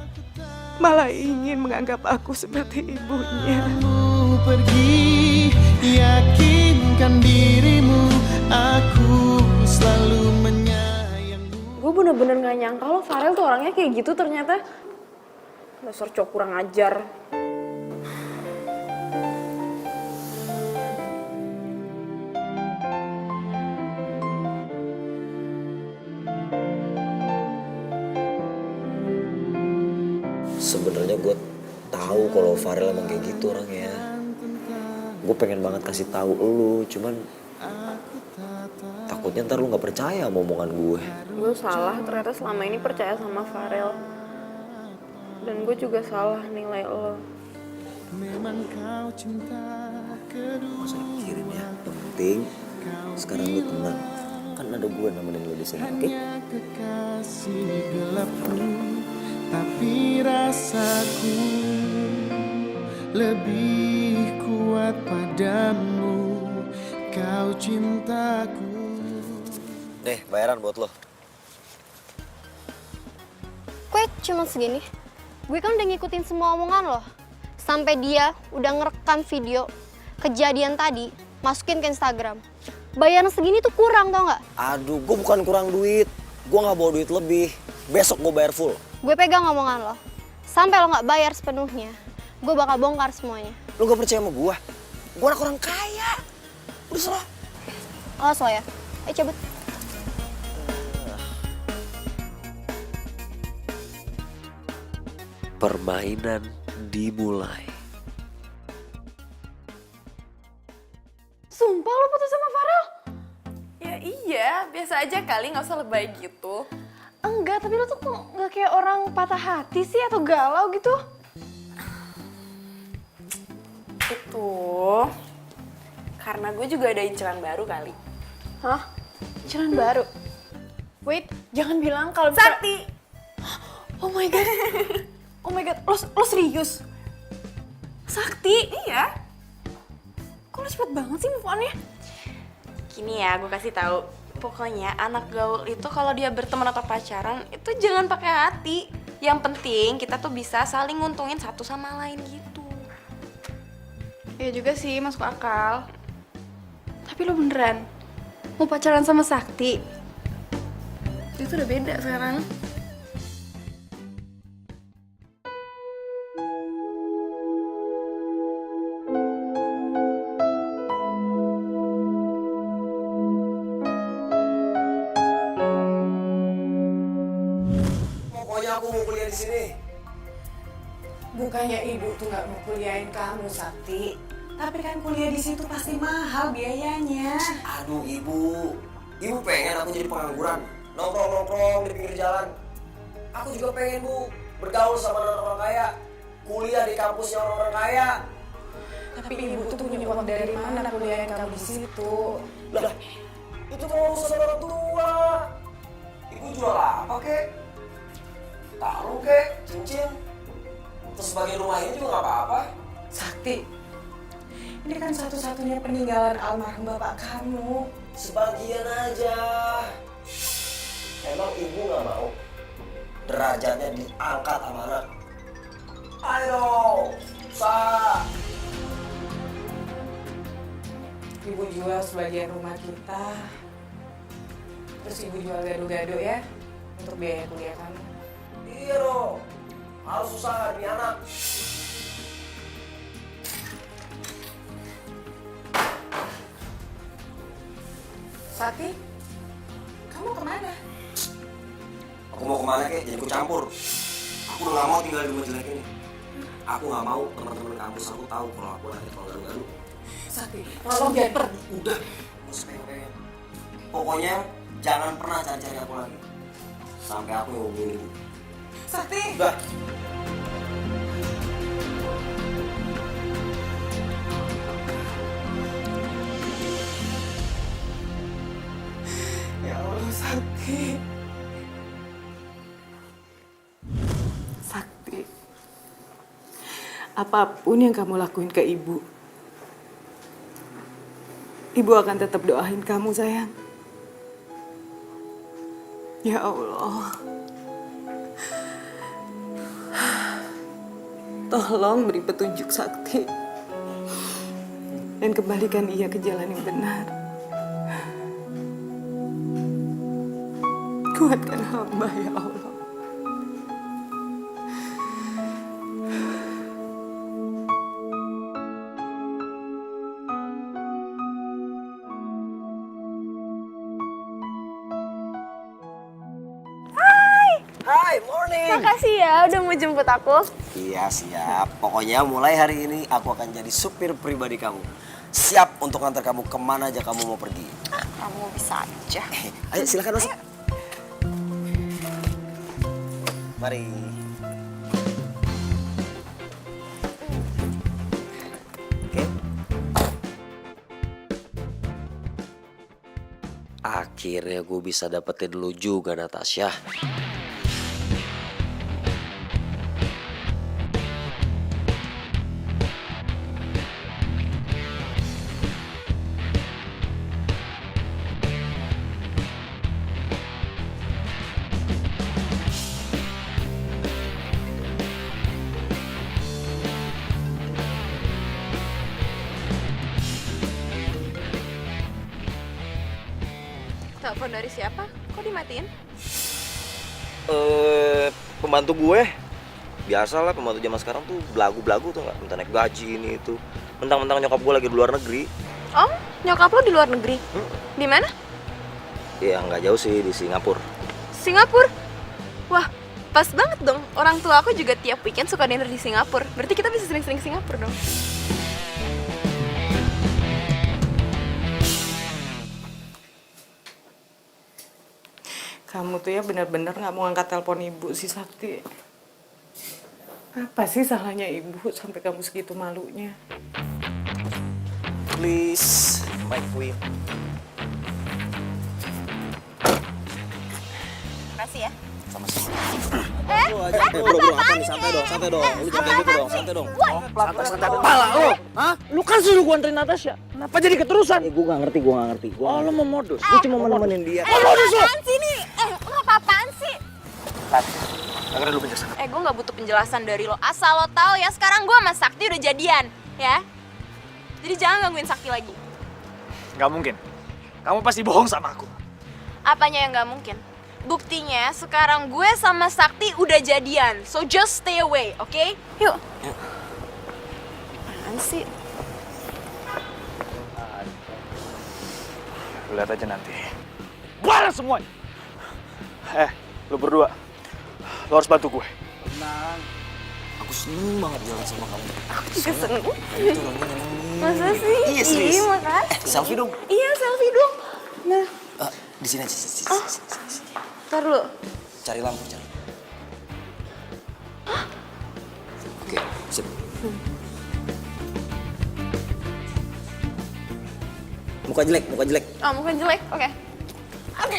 malah ingin menganggap aku seperti ibunya. Kamu pergi, yakinkan dirimu, aku selalu menyayangmu. Gue bener-bener gak nyangka lo Farel tuh orangnya kayak gitu ternyata. Dasar cowok kurang ajar. Sebenarnya gue tahu kalau Farel emang kayak gitu orangnya. Gue pengen banget kasih tahu lu, cuman takutnya ntar lu nggak percaya sama omongan gue. Gue salah ternyata selama ini percaya sama Farel. Dan gue juga salah nilai lo. Memang kau cinta kedua. Masa dipikirin ya, yang penting sekarang lu tenang. Kan ada gue nemenin lu di sini, oke? Hanya kekasih gelapku, tapi rasaku lebih kuat padamu, kau cintaku. Nih, bayaran buat lo. Kue cuma segini. Gue kan udah ngikutin semua omongan lo. Sampai dia udah ngerekam video kejadian tadi, masukin ke Instagram. Bayaran segini tuh kurang, tau nggak? Aduh, gue bukan kurang duit. Gue nggak bawa duit lebih. Besok gue bayar full. Gue pegang omongan lo. Sampai lo nggak bayar sepenuhnya, gue bakal bongkar semuanya. Lo gak percaya sama gue? Gue anak orang kaya. Udah salah. Awas lo ya. Ayo cabut. Permainan dimulai. Sumpah lo putus sama Farel? Ya iya, biasa aja kali, gak usah lebay gitu. Enggak, tapi lo tuh kok gak kayak orang patah hati sih atau galau gitu? Itu karena gue juga ada inceran baru kali. Hah? Inceran baru? Wait, jangan bilang kalau Sakti! Oh my god. Oh my god, lo serius? Sakti? Iya. Kok lo cepet banget sih move on-nya? Gini ya, gue kasih tahu. Pokoknya anak gaul itu kalau dia berteman atau pacaran itu jangan pakai hati. Yang penting kita tuh bisa saling nguntungin satu sama lain gitu. Ya juga sih, masuk akal. Tapi lo beneran mau pacaran sama Sakti? Itu udah beda sekarang. Pokoknya aku mau kuliah di sini. Bukannya ibu tuh nggak mau kuliahin kamu, Sakti. Tapi kan kuliah di situ pasti mahal biayanya. Aduh ibu pengen aku jadi pengangguran, nongkrong-nongkrong di pinggir jalan. Aku juga pengen bu, bergaul sama orang-orang kaya, kuliah di kampusnya orang-orang kaya. Tapi ibu tuh punya uang dari mana kuliah kamu di situ? Lah, itu kan urusan orang tua. Ibu jual apa kek? Taruh kek, cincin. Terus sebagai rumah ini juga gak apa-apa. Sakti, ini kan satu-satunya peninggalan almarhum bapak kamu. Sebagian aja. Emang ibu gak mau derajatnya diangkat sama anak? Ayo, Sa. Ibu jual sebagian rumah kita. Terus ibu jual gado-gado ya, untuk biaya kuliah kamu. Iya dong, harus usaha demi anak. Sakti, kamu kemana? Aku mau kemana kek? Jadi aku campur. Aku udah gak mau tinggal di rumah jelek ini. Aku gak mau teman-teman kampus aku tahu kalau aku lagi kalau garu-garu. Sakti, tolong jangan pergi. Udah, gak usah pengen-pengen. Pokoknya jangan pernah cari-cari aku lagi. Sampai aku yang hubungin ibu. Sakti! Udah. Ya Allah, Sakti. Sakti, apapun yang kamu lakuin ke ibu, ibu akan tetap doain kamu, sayang. Ya Allah, tolong beri petunjuk Sakti dan kembalikan ia ke jalan yang benar. Kuatkan hamba, ya Allah. Hai, morning. Makasih ya udah mau jemput aku. Iya, siap. Pokoknya mulai hari ini aku akan jadi supir pribadi kamu. Siap untuk ngantar kamu kemana aja kamu mau pergi. Kamu bisa aja. Ayo, silakan masuk. Mari. Oke. Akhirnya gue bisa dapetin lu juga, Natasha. Telepon dari siapa? Kok dimatiin? Pembantu gue. Biasalah pembantu zaman sekarang tuh belagu-belagu tuh nggak, minta naik gaji ini itu. Mentang-mentang nyokap gue lagi di luar negeri. Oh, nyokap lo di luar negeri? Di mana? Ya nggak jauh sih, di Singapura. Singapura? Wah, pas banget dong. Orang tua aku juga tiap weekend suka dinner di Singapura. Berarti kita bisa sering-sering ke Singapura dong. Kamu tuh ya benar-benar nggak mau angkat telepon ibu sih, Sakti. Apa sih salahnya ibu sampai kamu segitu malunya? Please, my queen. Makasih ya. Sama-sama. Bro, apa nih? Santai dong. Lu jangan kayak gitu dong, santai dong. Santai kepala lo. Hah? Lu kan suruh gua anterin Natasha. Kenapa jadi keterusan? Gue gak ngerti. Oh, lu mau modus. Gue cuma mau nemenin dia. Modus lo? Apaan sih nih? Lo apa-apaan sih? Dengerin lu penjelasan. Gue nggak butuh penjelasan dari lo. Asal lo tahu ya, sekarang gue sama Sakti udah jadian, ya. Jadi jangan gangguin Sakti lagi. Nggak mungkin. Kamu pasti bohong sama aku. Apanya yang nggak mungkin? Buktinya sekarang gue sama Sakti udah jadian. So just stay away, oke? Yuk. Apaan sih? Lihat aja nanti. Balas semuanya. Lu berdua. Lo harus bantu gue. Tenang. Aku Aku seneng banget jalan sama kamu. Aku juga seneng. Kamu tuh orangnya nyenengin. Masa sih? Iya, serius. Iya, makasih. Selfie dong. Iya, selfie dong. Nah, Di sini aja, sini. ntar dulu. Cari lampu, cari. Oke, sip. Muka jelek. Oh, muka jelek, oke. Aduh,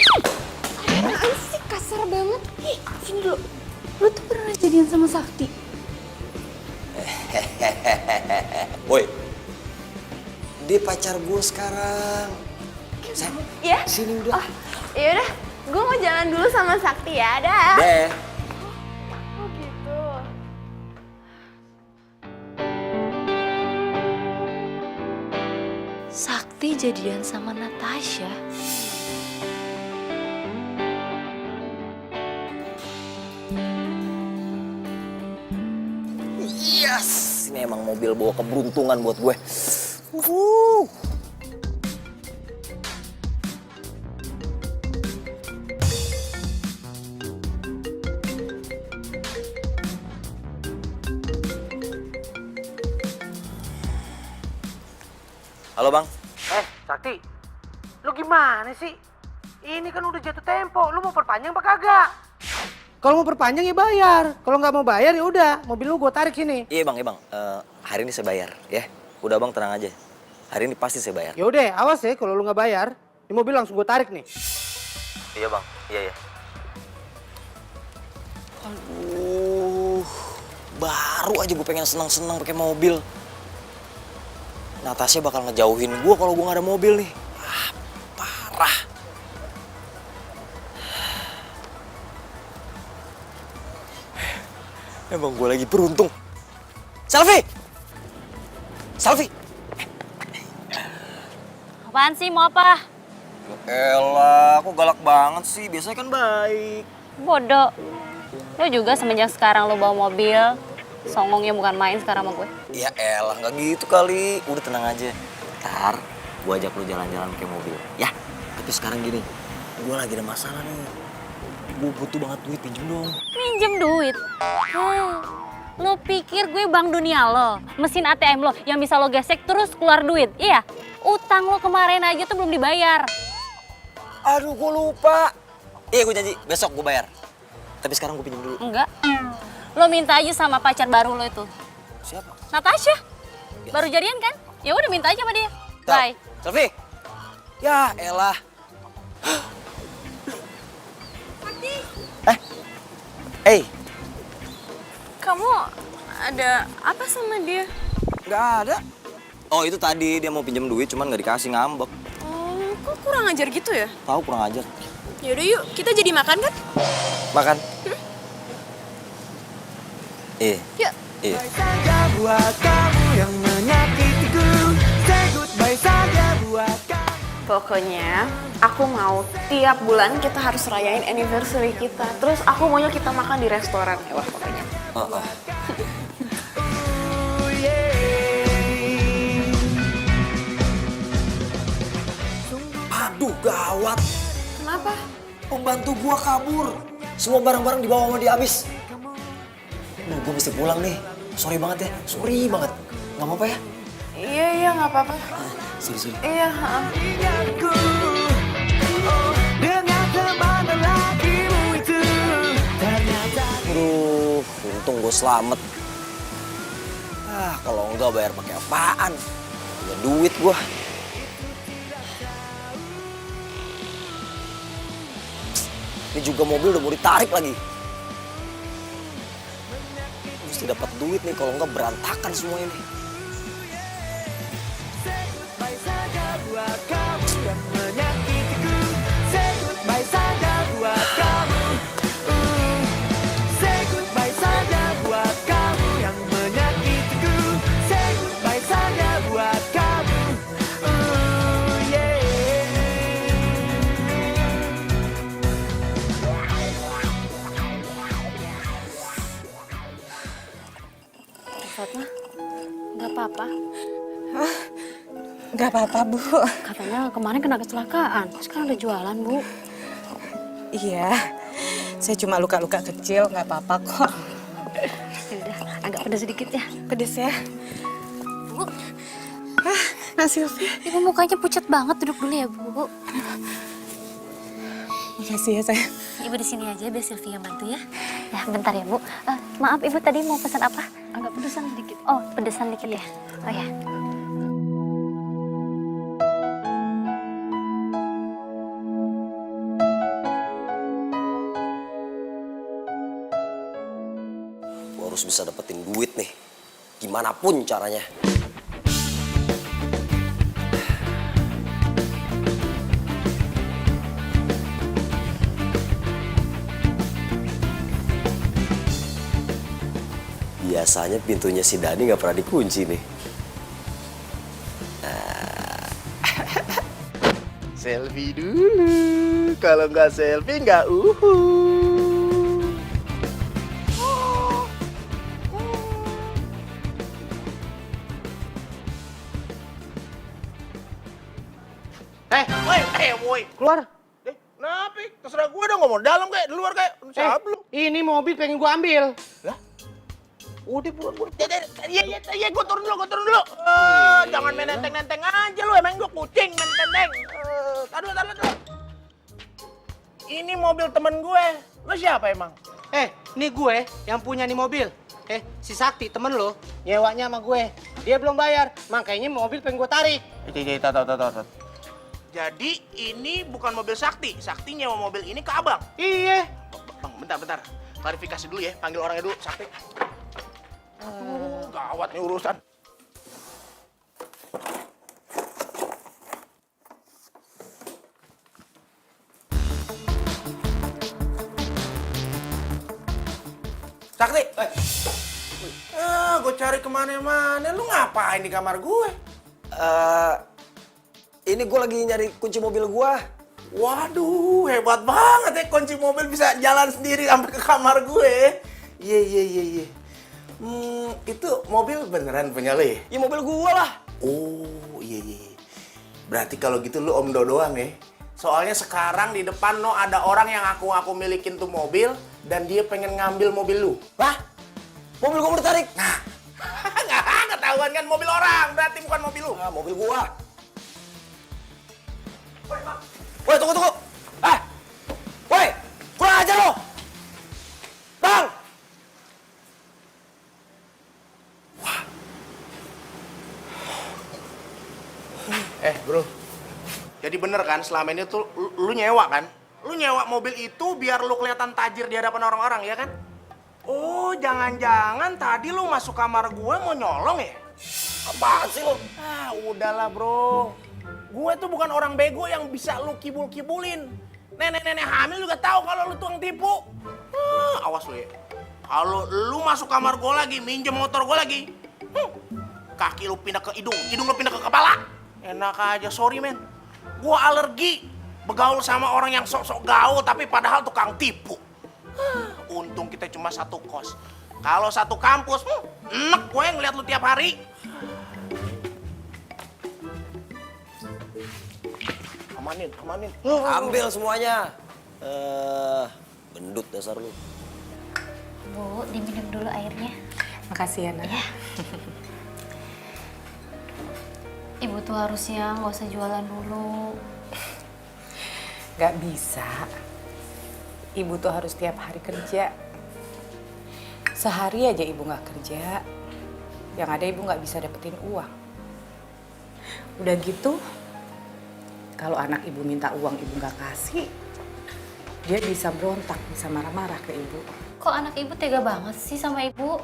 apaan sih? Kasar banget. Ih, sini dulu. Lu tuh pernah jadian sama Sakti? Woi, dia pacar gue sekarang. Sayang, Iya? sini udah. Oh, yaudah. Gue mau jalan dulu sama Sakti ya. Dah. Deh. Oh gitu. Sakti jadian sama Natasha. Yes, ini emang mobil bawa keberuntungan buat gue. Halo bang. Sakti, lu gimana sih? Ini kan udah jatuh tempo, lu mau perpanjang apa kagak? Kalau mau perpanjang ya bayar, kalau nggak mau bayar ya udah, mobil lu gue tarik sini. Iya bang. Hari ini saya bayar, ya. Udah bang, tenang aja. Hari ini pasti saya bayar. Ya udah, awas ya kalau lu nggak bayar, ini mobil langsung gue tarik nih. Iya bang, iya. Aduh, baru aja gue pengen senang-senang pakai mobil. Natasha bakal ngejauhin gue kalau gue nggak ada mobil nih. Parah. Emang gue lagi beruntung. Selfie! Apaan sih, mau apa? Elah, kok galak banget sih? Biasanya kan baik. Bodoh. Lo juga semenjak sekarang lo bawa mobil, songongnya bukan main sekarang sama gue. Ya elah, nggak gitu kali. Udah tenang aja. Ntar gue ajak lo jalan-jalan pakai mobil. Ya, tapi sekarang gini. Gue lagi ada masalah nih. Gue butuh banget duit, pinjem dong. Minjem duit? Lo pikir gue bank dunia lo? Mesin ATM lo yang bisa lo gesek terus keluar duit? Iya? Utang lo kemarin aja tuh belum dibayar. Aduh, gue lupa. Iya, gue janji. Besok gue bayar. Tapi sekarang gue pinjem dulu. Enggak. Lo minta aja sama pacar baru lo itu. Siapa? Natasha. Baru jadian kan? Ya udah minta aja sama dia. Bye. Selfie. Ya elah. Hey. Kamu ada apa sama dia? Nggak ada. Oh, itu tadi dia mau pinjam duit, cuman nggak dikasih, ngambek. Oh, kok kurang ajar gitu ya? Tahu kurang ajar. Yaudah yuk, kita jadi makan kan? Makan. Iya. Yuk. Iya. Saja buat kamu yang menyakitiku. Say goodbye saja buat kamu. Pokoknya aku mau tiap bulan kita harus rayain anniversary kita. Terus aku maunya kita makan di restoran mewah pokoknya. Aduh, gawat. Kenapa? Pembantu gua kabur. Semua barang-barang dibawa sama dia habis. Nah, gua mesti pulang nih. Sorry banget ya. Sorry banget. Nggak apa-apa ya? Iya, nggak apa-apa. Sorry. Iya, Dengan teman lelakimu itu ternyata Aduh, untung gue selamat. Kalau enggak bayar pakai apaan? Punya duit gua. Ini juga mobil udah mau ditarik lagi. Mesti dapat duit nih, kalau enggak berantakan semua ini. goodbye saja buat kamu yang menyakitiku. Say goodbye saja buat kamu. Say goodbye saja buat kamu yang menyakitiku. Say goodbye saja buat kamu. Fatma, nggak apa-apa. Nggak apa-apa, Bu. Katanya kemarin kena kecelakaan, sekarang udah jualan, Bu. Iya, saya cuma luka-luka kecil, nggak apa-apa kok. Udah, agak pedas sedikit ya. Pedes ya. Bu, Nah, Silvi. ibu mukanya pucat banget, duduk dulu ya Bu. Makasih ya, sayang. Ibu di sini aja biar Sylvie yang bantu ya. Ya, bentar ya Bu. Maaf Ibu tadi mau pesan apa? Agak pedesan sedikit. Oh, pedesan dikit ya. Oh ya. Gue harus bisa dapetin duit nih, gimana pun caranya. Biasanya pintunya si Dani nggak pernah dikunci nih. Selfie dulu. Kalau nggak selfie nggak woi, Keluar. Kenapa? Terserah gue dong, ngomong dalam kayak, di luar kayak. Siapa lu? Ini mobil pengen gua ambil. Udah buruan. Iya, gue turun dulu. Jangan main nenteng-nenteng aja lu, emang gue kucing main nenteng. Taduh. Ini mobil temen gue. Lu siapa emang? Ini gue yang punya nih mobil. Si Sakti temen lo nyewanya sama gue. Dia belum bayar, makanya mobil pengen gue tarik. Tahu. Jadi ini bukan mobil Sakti. Sakti nyewa mobil ini ke abang. Iya. Bang, bentar. Klarifikasi dulu ya, panggil orangnya dulu, Sakti. Gawat nih urusan. Sakti, gue cari kemana-mana. Lu ngapain di kamar gue? Ini gue lagi nyari kunci mobil gue. Waduh, hebat banget ya, kunci mobil bisa jalan sendiri sampai ke kamar gue. Iya. Itu mobil beneran punya lo ya? Ya mobil gue lah. Oh, iya. Berarti kalau gitu lu Om Do doang ya? Soalnya sekarang di depan no ada orang yang aku milikin tuh mobil dan dia pengen ngambil mobil lu. Hah? Mobil gue mau ditarik? Nah, nggak ketahuan kan mobil orang, berarti bukan mobil lu. Nah, mobil gue. Woi, tunggu. Woi, kurang aja lo. Bang. Bro. Jadi bener kan selama ini tuh lu nyewa kan? Lu nyewa mobil itu biar lu kelihatan tajir di hadapan orang-orang, ya kan? Oh, jangan-jangan tadi lu masuk kamar gue mau nyolong ya? Apaan sih lo? Udahlah bro. Gue tuh bukan orang bego yang bisa lu kibul-kibulin. Nenek-nenek hamil juga tahu kalau lu tukang tipu. Awas lu ya. Kalau lu masuk kamar gue lagi, minjem motor gue lagi, kaki lu pindah ke hidung lu pindah ke kepala. Enak aja, sorry men. Gue alergi begaul sama orang yang sok-sok gaul tapi padahal tukang tipu. Untung kita cuma satu kos. Kalau satu kampus, enek gue ngeliat lu tiap hari. Amanin. Ambil semuanya. Gendut dasar lu. Bu, diminum dulu airnya. Makasih ya, Nak. Ya. Ibu tuh harusnya nggak usah jualan dulu. Gak bisa. Ibu tuh harus tiap hari kerja. Sehari aja ibu gak kerja, yang ada ibu gak bisa dapetin uang. Udah gitu, kalau anak ibu minta uang ibu gak kasih, dia bisa berontak, bisa marah-marah ke ibu. Kok anak ibu tega banget sih sama ibu?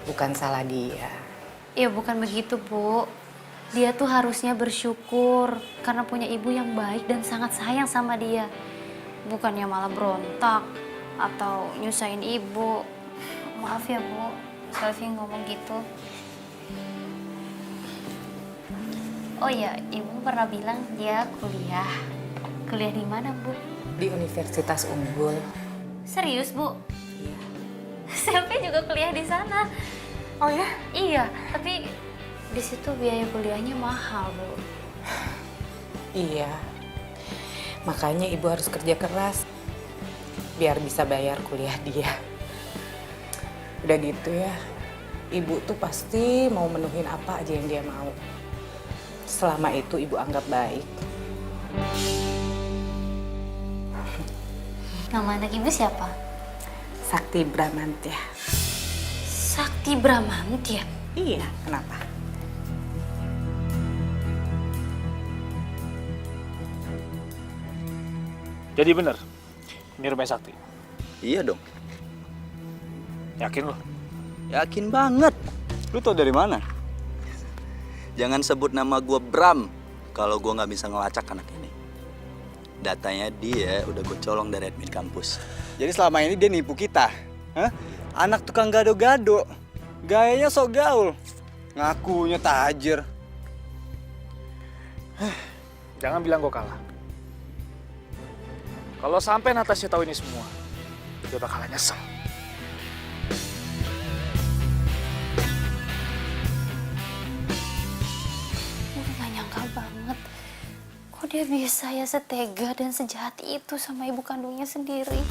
Bukan salah dia. Ya bukan begitu, Bu. Dia tuh harusnya bersyukur karena punya ibu yang baik dan sangat sayang sama dia. Bukannya malah berontak atau nyusahin ibu. Maaf ya, Bu. Selfie ngomong gitu. Oh ya, ibu pernah bilang dia kuliah. Kuliah di mana, Bu? Di Universitas Unggul. Serius, Bu? Iya. Selfie juga kuliah di sana. Oh ya? Iya, tapi di situ biaya kuliahnya mahal, Bu. Iya. Makanya ibu harus kerja keras biar bisa bayar kuliah dia. Udah gitu ya, ibu tuh pasti mau menuhin apa aja yang dia mau. Selama itu ibu anggap baik. Nama anak ibu siapa? Sakti Bramantya. Sakti Bramantya? Iya, kenapa? Jadi bener, ini rumah Sakti. Iya dong. Yakin lo? Yakin banget. Lu tau dari mana? Jangan sebut nama gue Bram kalau gue nggak bisa ngelacak anak ini. Datanya dia udah gue colong dari admin kampus. Jadi selama ini dia nipu kita. Hah? Anak tukang gado-gado. Gayanya sok gaul. Ngakunya tajir. Jangan bilang gue kalah. Kalau sampai Natasha tahu ini semua, dia bakalan nyesel. Gue gak nyangka banget. Kok dia bisa ya setega dan sejahat itu sama ibu kandungnya sendiri.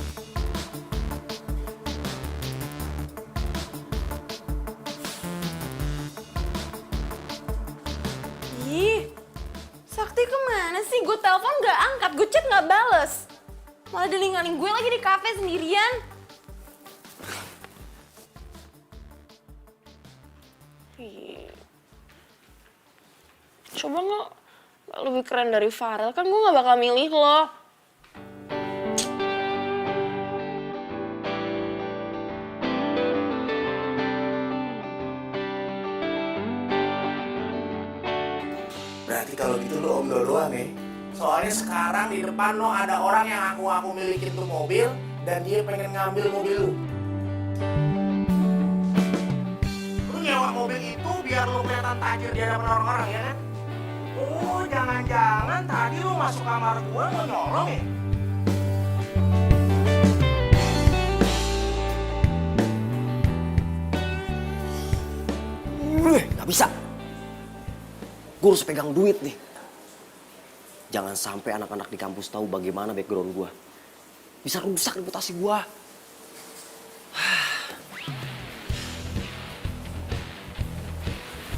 Ih, Sakti kemana sih? Gue telepon gak angkat, gue chat gak bales. Malah dia ninggalin gue lagi di kafe sendirian. Ih. Coba nggak lebih keren dari Farel, kan gue gak bakal milih lo. Berarti kalau gitu lo om doang ya. Soalnya sekarang di depan lo ada orang yang aku milikin tuh mobil dan dia pengen ngambil mobil lu. Lu nyewa mobil itu biar lu kelihatan tajir di hadapan orang-orang ya kan? Oh, jangan-jangan tadi lu masuk kamar gua mau nyolong ya? Nggak bisa. Gue harus pegang duit nih. Jangan sampai anak-anak di kampus tahu bagaimana background gue. Bisa rusak reputasi gue.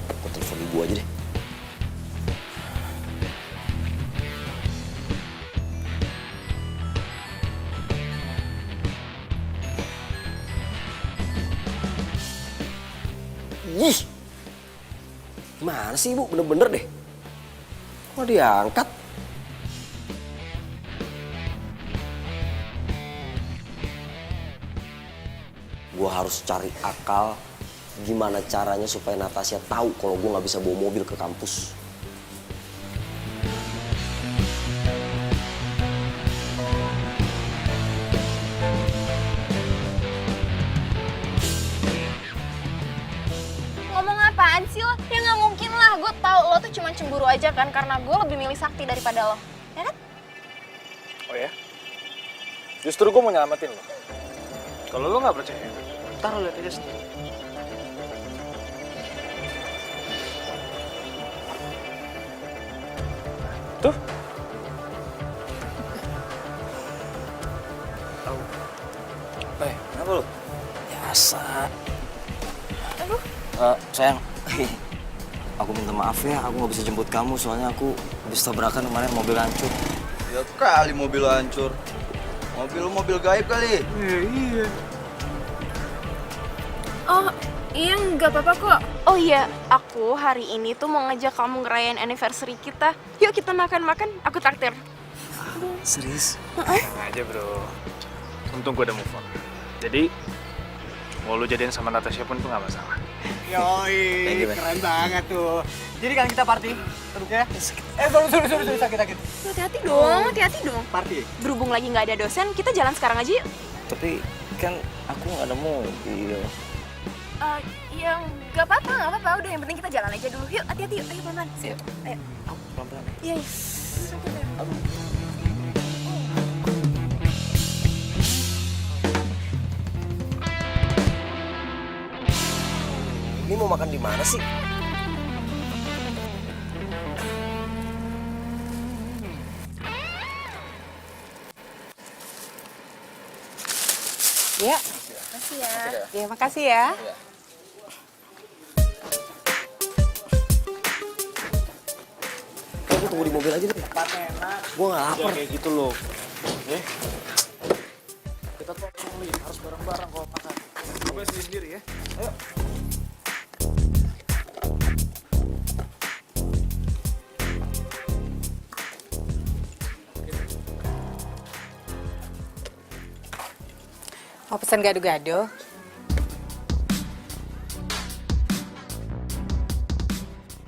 Gue telepon ibu aja deh. Ih, gimana sih ibu? Bener-bener deh. Kok diangkat? Gue harus cari akal gimana caranya supaya Natasha tahu kalau gue nggak bisa bawa mobil ke kampus. Ngomong apaan sih lo? Ya nggak mungkin lah, gue tahu lo tuh cuma cemburu aja kan karena gue lebih milih Sakti daripada lo. Ya kan? Oh ya? Justru gue mau nyelamatin lo. Kalau lo nggak percaya, ntar lo lihat aja sendiri. Tuh. Kenapa lu? Biasa. Aduh. Sayang, aku minta maaf ya, aku nggak bisa jemput kamu soalnya aku habis tabrakan kemarin mobil hancur. Ya kali mobil hancur. Mobil gaib kali. Iya. Oh, iya nggak apa-apa kok. Oh iya, aku hari ini tuh mau ngajak kamu ngerayain anniversary kita. Yuk kita makan-makan, aku traktir. Serius? Tenang aja bro. Untung gue udah move on. Jadi, mau lu jadian sama Natasha pun tuh gak masalah. Yoi, keren banget tuh. Jadi kan kita party, terus ya? Sorry, sakit. Hati-hati dong. Party? Berhubung lagi nggak ada dosen, kita jalan sekarang aja yuk. Tapi kan aku nggak ada mobil. Ya nggak apa-apa. Udah yang penting kita jalan aja dulu. Yuk, hati-hati yuk. Ayo pelan-pelan. Ayo. Pelan-pelan. Iya. Ini mau makan di mana sih? Ya. Makasih ya. Ya, makasih ya. gue tunggu di mobil aja deh. Gue gak lapar. Kayak gitu loh. Ya. Kita tuh harus bareng-bareng kalau makan. Gue sendiri ya. Ayo. Mau pesan gado-gado?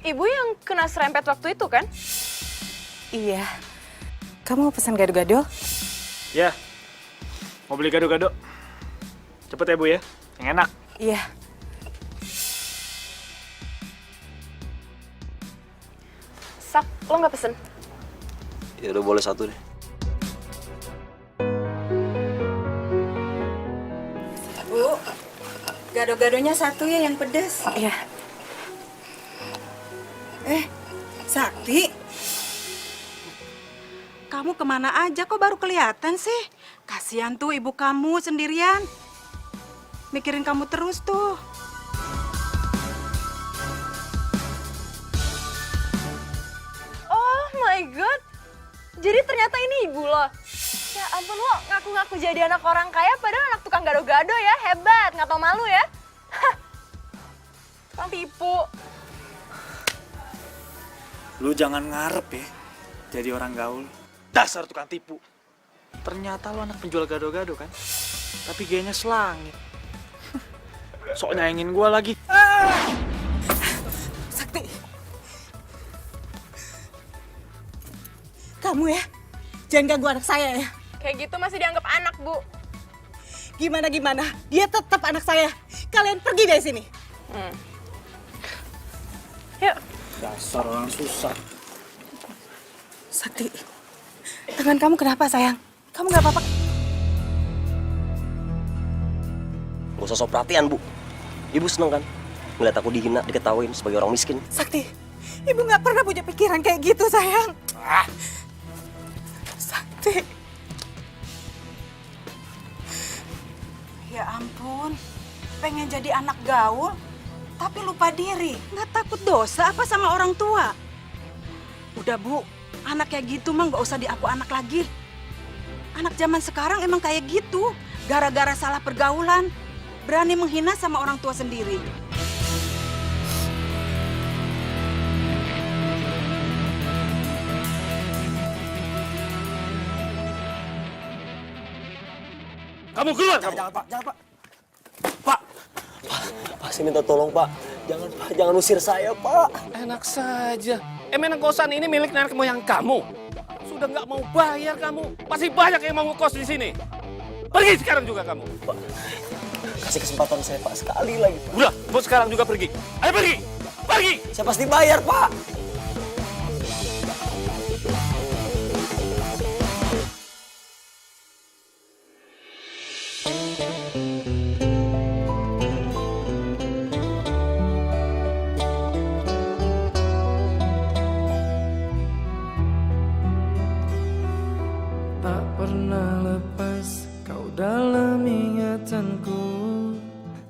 Ibu yang kena serempet waktu itu kan? Iya. Kamu mau pesan gado-gado? Ya. Mau beli gado-gado. Cepet ya Bu ya. Yang enak. Iya. Sak, lo nggak pesen? Ya udah boleh satu deh. Bu, gado-gadonya satu ya yang pedas. Iya. Sakti. Kamu kemana aja kok baru kelihatan sih? Kasihan tuh ibu kamu sendirian. Mikirin kamu terus tuh. Oh my god. Jadi ternyata ini ibu lo. Ya ampun, lo ngaku-ngaku jadi anak orang kaya padahal anak tukang gado-gado ya. Hebat, nggak tau malu ya. Hah. Tukang tipu. Lu jangan ngarep ya jadi orang gaul. Dasar tukang tipu. Ternyata lu anak penjual gado-gado kan? Tapi gayanya selangit. Sok nyayangin gua lagi. Sakti. Kamu ya, jangan ganggu anak saya ya. Kayak gitu masih dianggap anak, Bu. Gimana, dia tetap anak saya. Kalian pergi dari sini. Yuk. Dasar orang susah. Sakti, tangan kamu kenapa sayang? Kamu nggak apa-apa? Gak usah sok perhatian, Bu. Ibu seneng kan? Ngeliat aku dihina, diketawain sebagai orang miskin. Sakti, ibu nggak pernah punya pikiran kayak gitu sayang. Sakti. Ya ampun, pengen jadi anak gaul, tapi lupa diri. Nggak takut dosa apa sama orang tua? Udah Bu, anak kayak gitu mah nggak usah diaku anak lagi. Anak zaman sekarang emang kayak gitu, gara-gara salah pergaulan, berani menghina sama orang tua sendiri. Kamu keluar. Jangan, Pak. Jangan, Pak. Pak, saya minta tolong, Pak. Jangan, Pak. Jangan usir saya, Pak. Enak saja. Emang kosan ini milik nenek moyang kamu. Sudah nggak mau bayar kamu. Masih banyak yang mau ngekos di sini. Pergi sekarang juga kamu. Pak, kasih kesempatan saya, Pak. Sekali lagi, Pak. Udah, mau sekarang juga pergi. Ayo pergi. Pergi. Saya pasti bayar, Pak. Tak pernah lepas kau dalam ingatanku.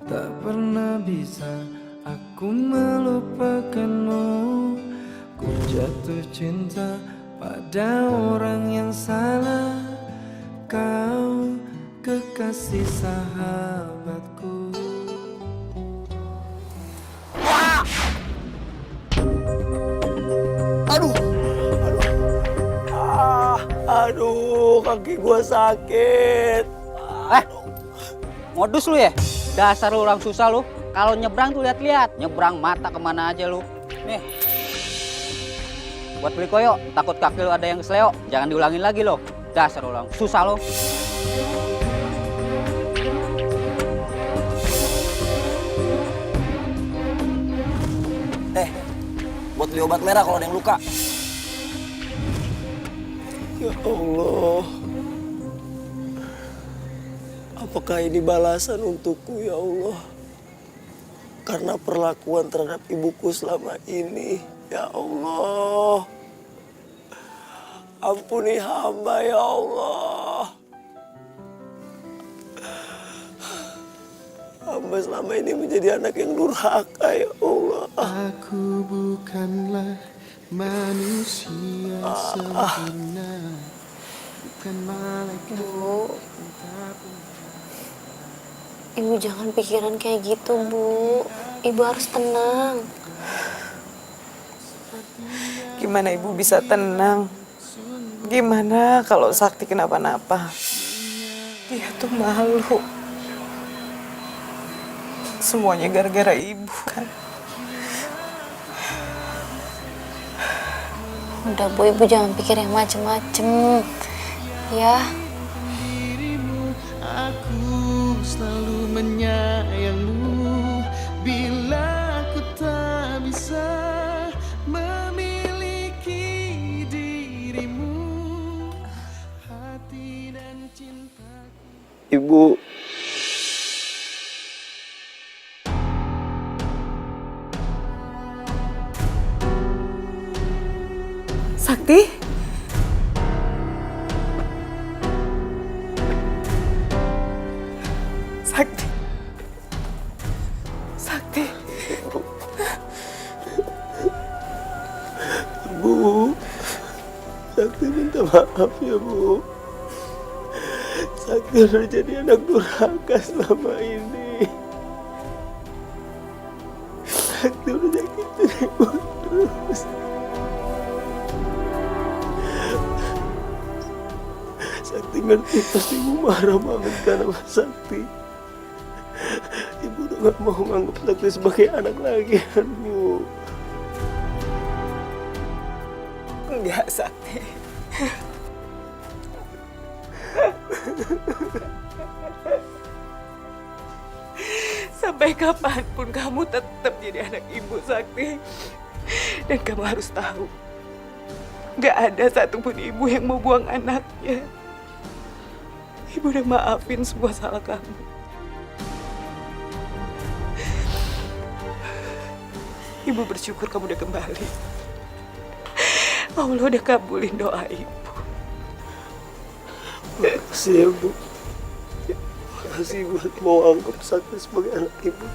Tak pernah bisa aku melupakanmu. Ku jatuh cinta pada orang yang salah. Kau kekasih sahabatku. Aduh, kaki gua sakit. Modus lu ya? Dasar lu orang susah lu. Kalau nyebrang tuh lihat-lihat. Nyebrang mata kemana aja lu. Nih. Buat beli koyo, takut kaki lu ada yang kesleo. Jangan diulangin lagi lo. Dasar orang susah lo. Buat beli obat merah kalau ada yang luka. Ya Allah. Apakah ini balasan untukku, ya Allah? Karena perlakuan terhadap ibuku selama ini, ya Allah. Ampuni hamba, ya Allah. Hamba selama ini menjadi anak yang durhaka, ya Allah. Aku bukanlah Manusia sempurna bukan malaikat. Bu, Ibu jangan pikiran kayak gitu, Bu. Ibu harus tenang. Gimana ibu bisa tenang? Gimana kalau Sakti kenapa-napa? Dia tuh malu. Semuanya gara-gara ibu kan. Udah, Bu, Ibu jangan pikir yang macem-macem. Ya. Aku selalu menyayangmu bila ku tak bisa memiliki dirimu. Hati dan cinta. Ibu, Sakti? Sakti. Sakti. Bu, Sakti minta maaf ya Bu. Sakti udah jadi anak durhaka selama ini. Sakti udah nyakitin Ibu terus. Sakti ngerti pasti Ibu marah banget kan sama Sakti. Ibu udah gak mau nganggap Sakti sebagai anak lagi kan Bu. Enggak, Sakti. Sampai kapanpun kamu tetap jadi anak ibu, Sakti. Dan kamu harus tahu, gak ada satupun ibu yang mau buang anaknya. Ibu udah maafin semua salah kamu. Ibu bersyukur kamu udah kembali. Allah udah kabulin doa ibu. Makasih ya Bu. Makasih buat mau anggap Sakti sebagai anak Ibu.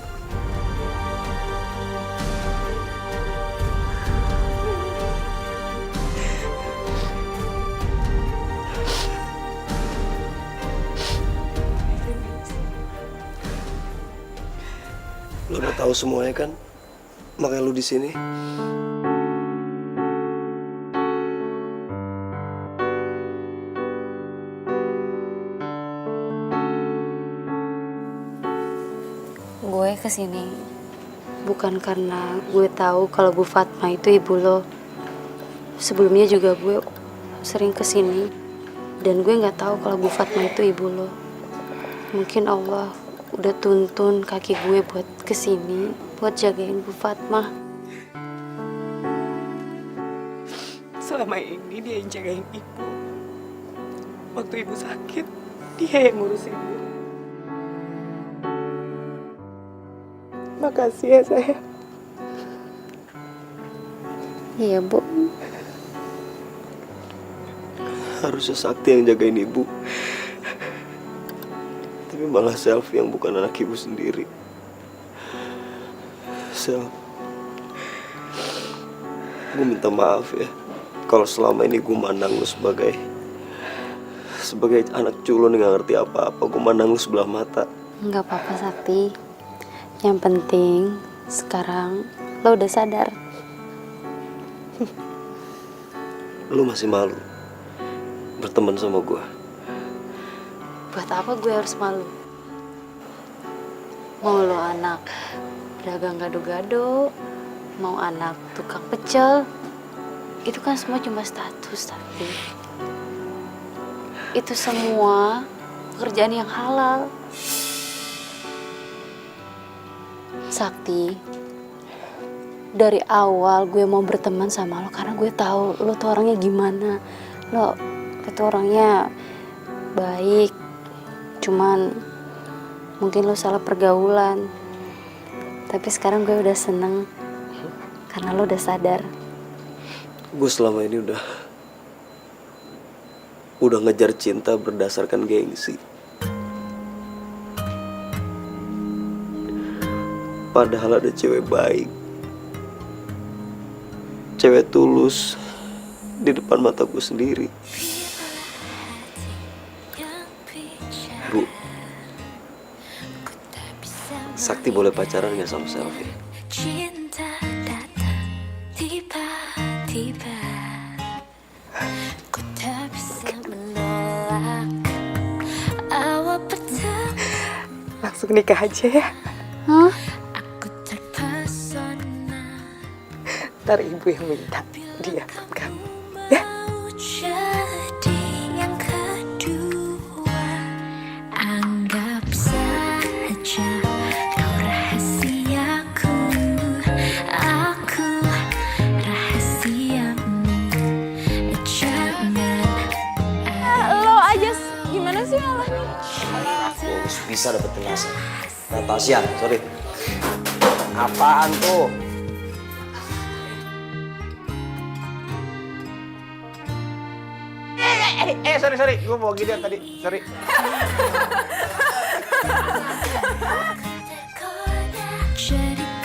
Lo udah tahu semuanya kan? Makanya lu di sini. Gue kesini bukan karena gue tahu kalau Bu Fatma itu ibu lo. Sebelumnya juga gue sering kesini dan gue nggak tahu kalau Bu Fatma itu ibu lo. Mungkin Allah udah tuntun kaki gue buat kesini, buat jagain Bu Fatma. Selama ini dia yang jagain ibu. Waktu ibu sakit, dia yang ngurus ibu. Makasih ya sayang. Iya, Bu. Harusnya Sakti yang jagain Ibu. Tapi malah Selfie yang bukan anak Ibu sendiri. Sel, gue minta maaf ya kalau selama ini gue mandang lu sebagai anak culun yang gak ngerti apa-apa. Gue mandang lu sebelah mata. Nggak apa-apa, Sakti. Yang penting sekarang lo udah sadar. Lu masih malu berteman sama gue. Buat apa gue harus malu? Mau lo anak pedagang gado-gado, mau anak tukang pecel, itu kan semua cuma status, tapi itu semua pekerjaan yang halal. Sakti, dari awal gue mau berteman sama lo karena gue tahu lo tuh orangnya gimana. Lo tuh orangnya baik, cuman mungkin lo salah pergaulan. Tapi sekarang gue udah seneng karena lo udah sadar. Gue selama ini udah ngejar cinta berdasarkan gengsi. Padahal ada cewek baik, cewek tulus di depan mata gue sendiri. Bu, Sakti boleh pacaran nggak sama Selfie? Cinta datang tiba-tiba, ku tak bisa menolak awal pertama. Langsung nikah aja ya. Hah? Aku terpesona, Ntar ibu yang minta dia buat kamu. mau jadi yang kedua. Anggap saja kau rahasiaku, aku rahasiamu. Jangan Lo aja gimana sih ngalahnya? Gue harus bisa dapetin Tasya, sorry. Apaan tuh? Sorry, gue mau gini tadi, sorry. jadi